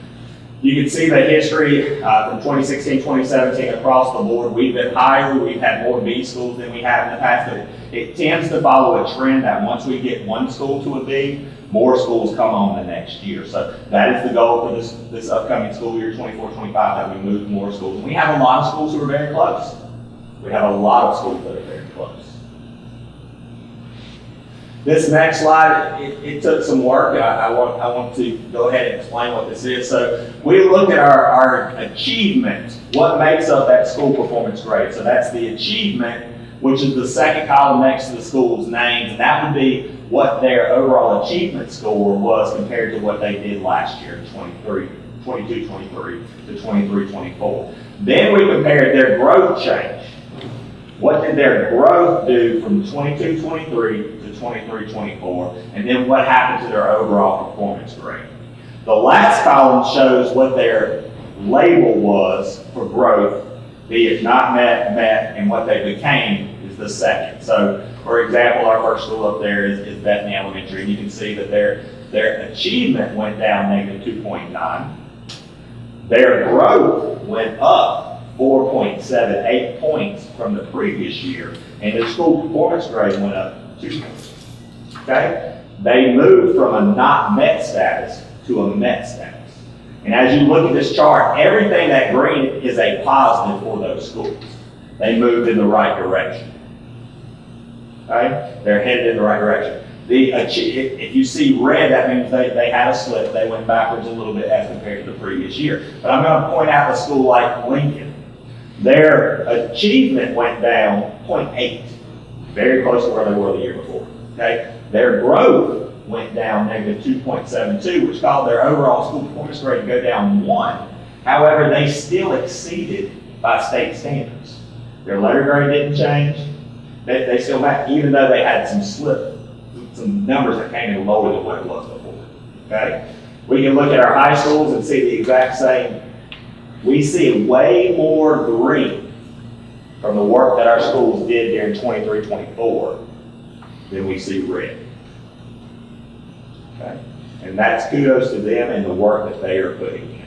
you can see the history from 2016, 2017 across the board. We've been higher. We've had more B schools than we have in the past. But it tends to follow a trend that once we get one school to a B, more schools come on the next year. So that is the goal for this upcoming school year, 24-25, that we move more schools. And we have a lot of schools who are very close. We have a lot of schools that are very close. This next slide, it took some work. I want to go ahead and explain what this is. So we look at our achievement, what makes up that school performance grade. So that's the achievement, which is the second column next to the school's names, and that would be what their overall achievement score was compared to what they did last year, 22-23 to 23-24. Then we compared their growth change. What did their growth do from 22-23 to 23-24, and then what happened to their overall performance grade? The last column shows what their label was for growth, be it not met, met, and what they became is the second. So, for example, our first school up there is Bethany Elementary, and you can see that their achievement went down -2.9. Their growth went up 4.78 points from the previous year, and their school performance grade went up 2 points. Okay? They moved from a not met status to a met status. And as you look at this chart, everything that green is a positive for those schools. They moved in the right direction. Okay? They're headed in the right direction. If you see red, that means they had a slip. They went backwards a little bit as compared to the previous year. But I'm going to point out a school like Lincoln. Their achievement went down 0.8. very close to where they were the year before, okay? Their growth went down negative 2.72, which caused their overall school performance grade to go down 1. However, they still exceeded by state standards. Their letter grade didn't change. They still had, even though they had some numbers that came in lower than what it was before, okay? We can look at our high schools and see the exact same. We see way more green from the work that our schools did during 23-24 than we see red. Okay? And that's kudos to them and the work that they are putting in.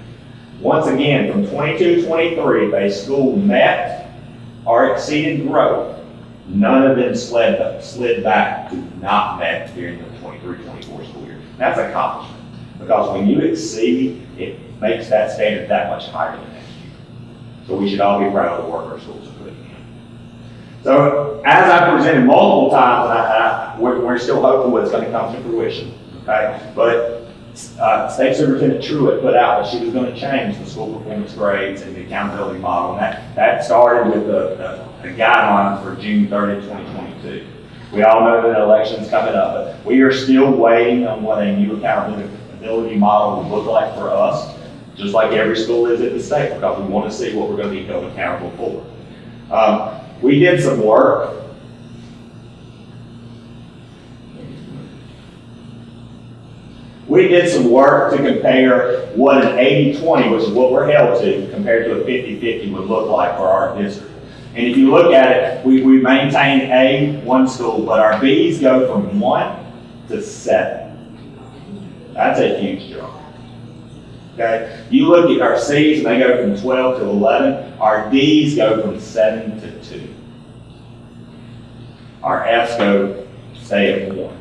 Once again, from 22-23, if a school met or exceeded growth, none of them slid back to not met during the 23-24 school year. That's an accomplishment, because when you exceed, it makes that standard that much higher than next year. So we should all be proud of the work our schools are putting in. So as I presented multiple times, and we're still hopeful it's going to come to fruition, okay? But State Superintendent Truitt put out that she was going to change the school performance grades and the accountability model, and that started with the guidelines for June 30, 2022. We all know that the election's coming up, but we are still waiting on what a new accountability model will look like for us, just like every school is at the state, because we want to see what we're going to be held accountable for. We did some work. We did some work to compare what an 80-20, which is what we're held to, compared to a 50-50 would look like for our district. And if you look at it, we maintain A, one school, but our Bs go from 1 to 7. That's a huge jump. Okay? You look at our Cs and they go from 12 to 11. Our Ds go from 7 to 2. Our Fs stay at 1.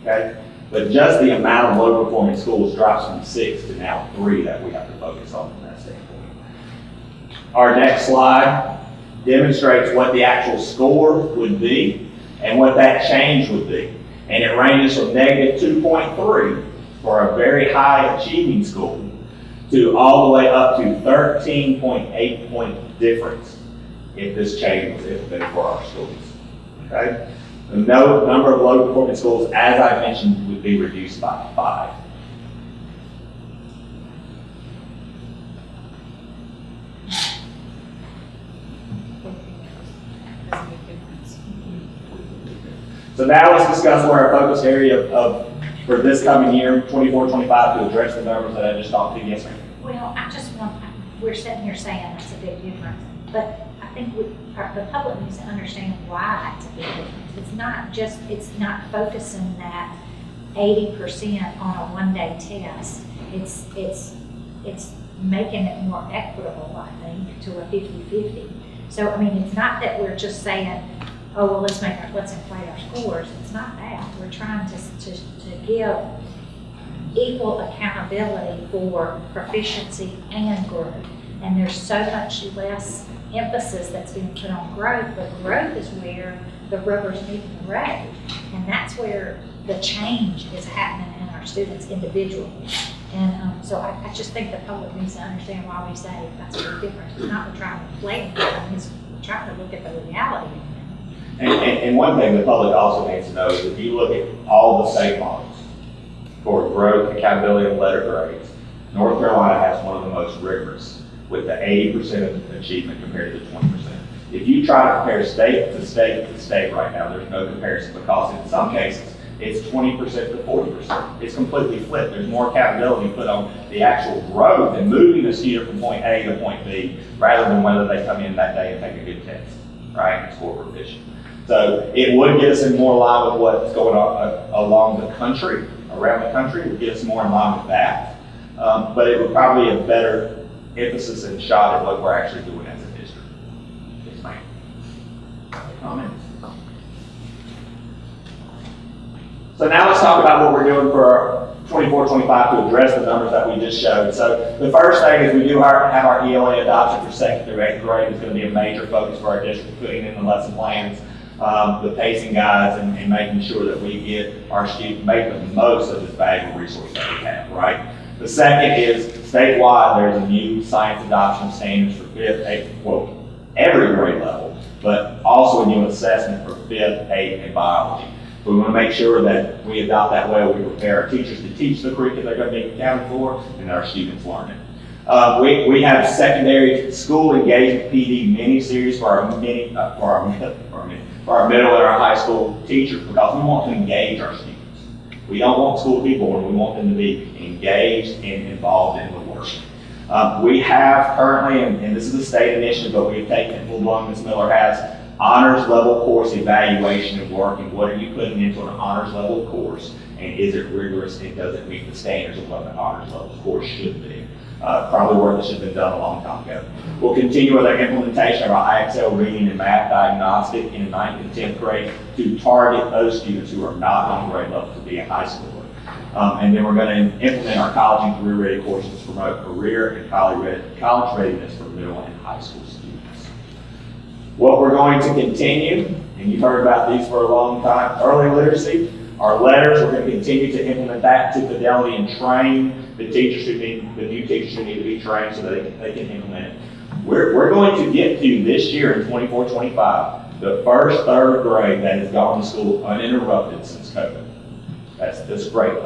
Okay? But just the amount of low performing schools drops from 6 to now 3 that we have to focus on from that standpoint. Our next slide demonstrates what the actual score would be and what that change would be. And it ranges from negative 2.3 for a very high achieving school to all the way up to 13.8 point difference if this change was implemented for our schools. Okay? The number of low performing schools, as I mentioned, would be reduced by 5. So now let's discuss where our focus area for this coming year, 24-25, to address the numbers that I just talked to. Yes, ma'am. Well, we're sitting here saying that's a big difference, but I think the public needs to understand why that's a big difference. It's not focusing that 80% on a one-day test. It's making it more equitable, I think, to a 50-50. So, I mean, it's not that we're just saying, oh, well, let's inflate our scores. It's not that. We're trying to give equal accountability for proficiency and growth. And there's so much less emphasis that's being put on growth, but growth is where the rubber's meeting the road. And that's where the change is happening in our students individually. And so I just think the public needs to understand why we say that's a big difference. It's not we're trying to blame them, it's trying to look at the reality. And one thing the public also needs to know is if you look at all the state models for growth, accountability, and letter grades, North Carolina has one of the most rigorous, with the 80% of achievement compared to the 20%. If you try to compare state to state to state right now, there's no comparison, because in some cases, it's 20% to 40%. It's completely flipped. There's more accountability put on the actual growth and moving the student from point A to point B, rather than whether they come in that day and take a good test, right, and score proficient. So it would get us in more line with what's going on along the country, around the country. It would get us more in line with that. But it would probably be a better emphasis and shot at what we're actually doing as a district. Yes, ma'am. Comments? So now let's talk about what we're doing for 24-25 to address the numbers that we just showed. So the first thing is we do have our ELA adoption for 2nd through 8th grade. It's going to be a major focus for our district, putting in the lesson plans, the pacing guides, and making sure that we get our students, make the most of this valuable resource that we have, right? The second is statewide, there's a new science adoption standards for 5th, 8th, well, every grade level, but but also a new assessment for 5th, 8th, and biology. So we want to make sure that we adopt that way, we prepare our teachers to teach the curriculum they're going to be accounted for, and that our students learn it. We have secondary school engagement PD mini-series for our middle and our high school teachers, because we want to engage our students. We don't want school to be bored, we want them to be engaged and involved in the work. We have currently, and this is a state initiative, but we've taken it full blown, Ms. Miller has, honors level course evaluation and work, and what are you putting into an honors level course, and is it rigorous, and does it meet the standards of what an honors level course should be? Probably work that should have been done a long time ago. We'll continue with our implementation of our IXL reading and math diagnostic in the 9th and 10th grade to target those students who are not on grade level to be a high schooler. And then we're going to implement our college and career ready courses to promote career and college readiness for middle and high school students. What we're going to continue, and you've heard about these for a long time, early literacy. Our letters, we're going to continue to implement that to fidelity and train the new teachers who need to be trained so that they can implement it. We're going to get to this year in 24-25, the first third grade that has gone to school uninterrupted since COVID. That's great.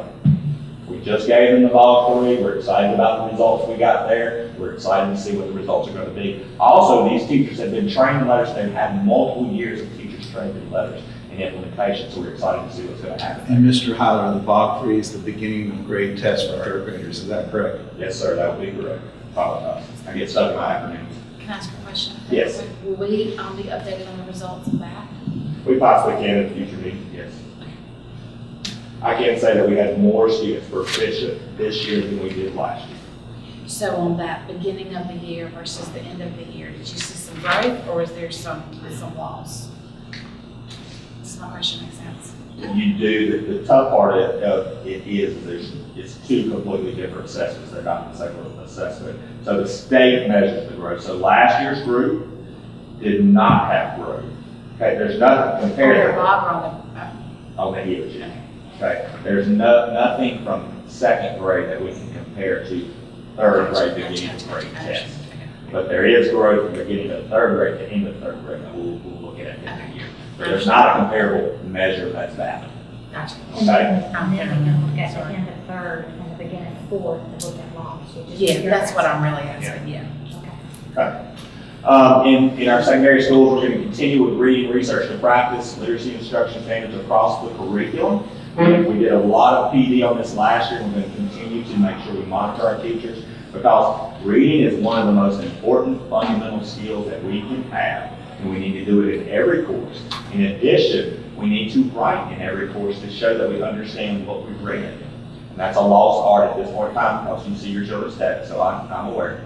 We just gave them the Vol 3. We're excited about the results we got there. We're excited to see what the results are going to be. Also, these teachers have been trained in letters. They've had multiple years of teachers trained in letters and implementation, so we're excited to see what's going to happen. And Mr. Hyler, the VOC 3 is the beginning of grade test for third graders, is that correct? Yes, sir, that would be correct. Apologize. I get stuck in my acronyms. Can I ask a question? Yes. Will we be updated on the results of that? We possibly can in the future meeting, yes. I can say that we had more students proficient this year than we did last year. So on that beginning of the year versus the end of the year, did you see some growth or is there some loss? Does my question make sense? You do, the tough part of it is it's two completely different assessments. They're not the same assessment. So the state measures the growth. So last year's group did not have growth. Okay, there's nothing compared on the years. Yeah. Okay, there's nothing from second grade that we can compare to third grade beginning of grade test. But there is growth from beginning of third grade to end of third grade that we'll look at in the year. But there's not a comparable measure that's valid. Gotcha. Okay? And then we can look at the end of third and the beginning of fourth to look at loss. Yeah, that's what I'm really asking, yeah. Okay. In our secondary schools, we're going to continue with reading, research, and practice, literacy instruction standards across the curriculum. We did a lot of PD on this last year, and we're going to continue to make sure we monitor our teachers, because reading is one of the most important fundamental skills that we can have, and we need to do it in every course. In addition, we need to write in every course to show that we understand what we've read. And that's a lost art at this point in time, because you see your children's text, so I'm aware.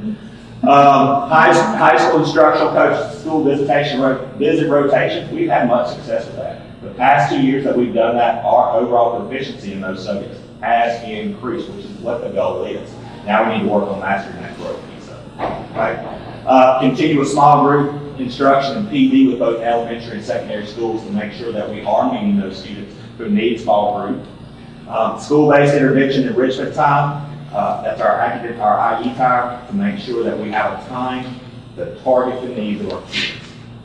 High school instructional coaches, school visit rotations, we've had much success with that. The past 2 years that we've done that, our overall proficiency in those subjects has increased, which is what the goal is. Now we need to work on mastering that growth piece of it, right? Continue with small group instruction and PD with both elementary and secondary schools to make sure that we are meeting those students who need small group. School-based intervention enrichment time, that's our IE time, to make sure that we have a time to target the needs of our kids.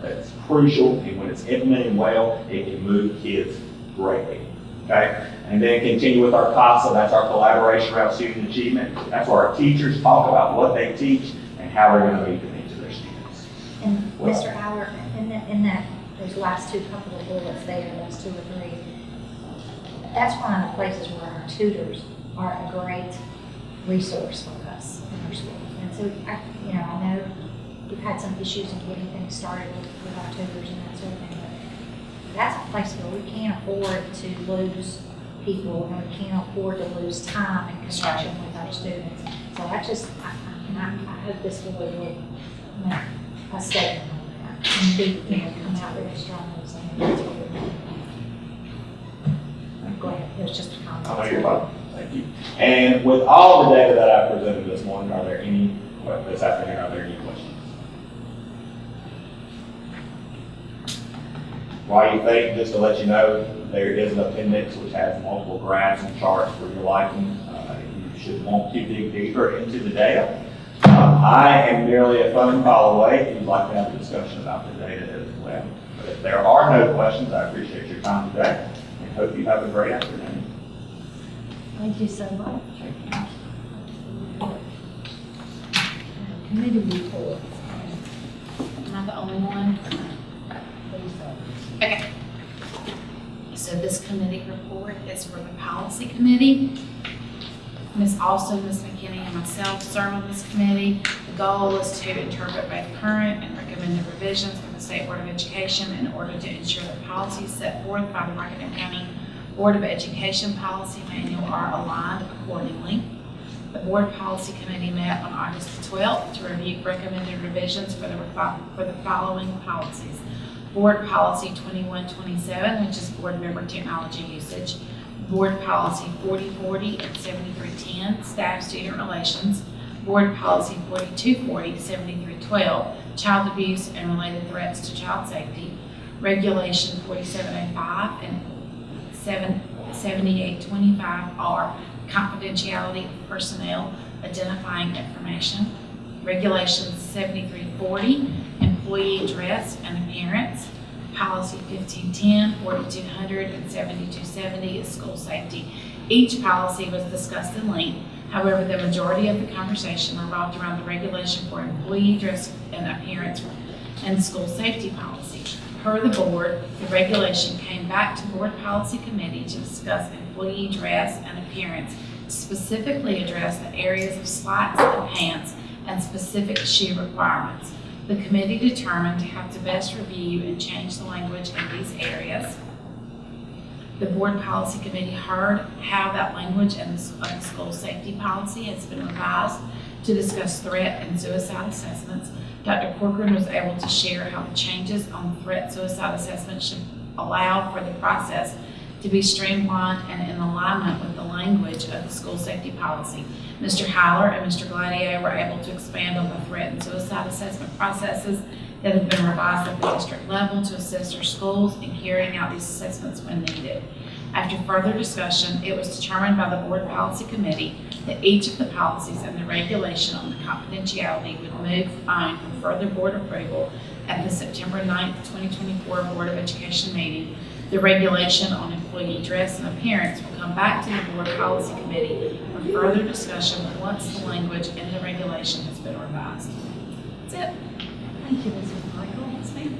That's crucial, and when it's implemented well, it can move kids greatly. Okay? And then continue with our CASA, that's our collaboration around student achievement. That's where our teachers talk about what they teach and how we're going to meet the needs of their students. And Mr. Howard, in that, those last two couple of bullets there, those 2 or 3, that's one of the places where our tutors are a great resource for us in our schools. And so, I know we've had some issues in getting things started with our tutors and that sort of thing, but that's a place where we can't afford to lose people, and we can't afford to lose time and connection with our students. So I hope this really will make a statement on that and come out very strongly saying that's what we're doing. Go ahead, it was just a comment. Oh, you're welcome. Thank you. And with all the data that I presented this morning, this afternoon, are there any questions? While you think, just to let you know, there is an appendix which has multiple graphs and charts for your liking. You should want to dig deeper into the data. I am merely a phone call away if you'd like to have a discussion about the data as well. If there are no questions, I appreciate your time today and hope you have a great afternoon. Thank you so much. Committee report. Am I the only one? Please, Okay. So this committee report is for the policy committee. Ms. Alston, Ms. McKinney, and myself serve on this committee. The goal is to interpret both current and recommended revisions from the State Board of Education in order to ensure that policies set forth by the Rockingham County Board of Education Policy Manual are aligned accordingly. The Board Policy Committee met on August the 12th to review recommended revisions for the following policies. Board Policy 2127, which is board member technology usage. Board Policy 4040 and 7310, staff-student relations. Board Policy 4240, 7312, child abuse and related threats to child safety. Regulation 4705 and 7825 are confidentiality of personnel identifying information. Regulations 7340, employee dress and appearance. Policy 1510, 4200, and 7270 is school safety. Each policy was discussed in length. However, the majority of the conversation revolved around the regulation for employee dress and appearance and school safety policy. Per the board, the regulation came back to Board Policy Committee to discuss employee dress and appearance, specifically address the areas of slacks and pants and specific shoe requirements. The committee determined how to best review and change the language in these areas. The Board Policy Committee heard how that language of the school safety policy has been revised to discuss threat and suicide assessments. Dr. Corcoran was able to share how the changes on the threat suicide assessment should allow for the process to be streamlined and in alignment with the language of the school safety policy. Mr. Heiler and Mr. Gladier were able to expand on the threat and suicide assessment processes that have been revised at the district level to assist our schools in carrying out these assessments when needed. After further discussion, it was determined by the Board Policy Committee that each of the policies and the regulation on the confidentiality would move on for further board approval at the September 9th, 2024 Board of Education meeting. The regulation on employee dress and appearance will come back to the Board Policy Committee for further discussion once the language in the regulation has been revised. That's it. Thank you, Mrs. Michael. Yes, ma'am.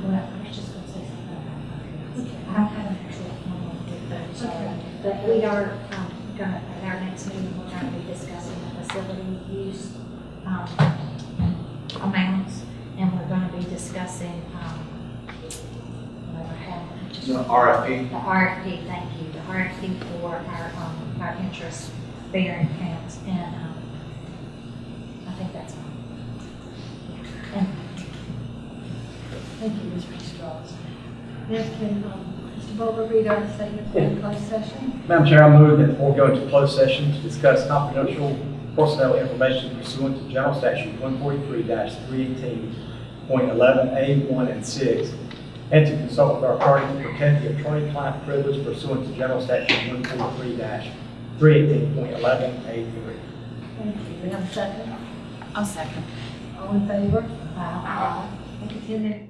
Well, I was just gonna say something about, I don't have an actual formal date, sorry. But we are, gonna, at our next meeting, we're gonna be discussing the facility use, amounts, and we're gonna be discussing, whatever happened. The RFP. The RFP, thank you, the RFP for our interest bearing accounts, and, I think that's all. And Thank you, Mr. Strauss. Next, can Mr. Bowler read our statement for the closed session? Madam Chair, I move that the board go into closed session to discuss confidential personnel information pursuant to General Statute 143-318.11A1 and 6, and to consult with our attorney to protect the attorney-client privilege pursuant to General Statute 143-318.11A3. Thank you. We have a second. I'll second. All in favor? Aye. Thank you, Tina.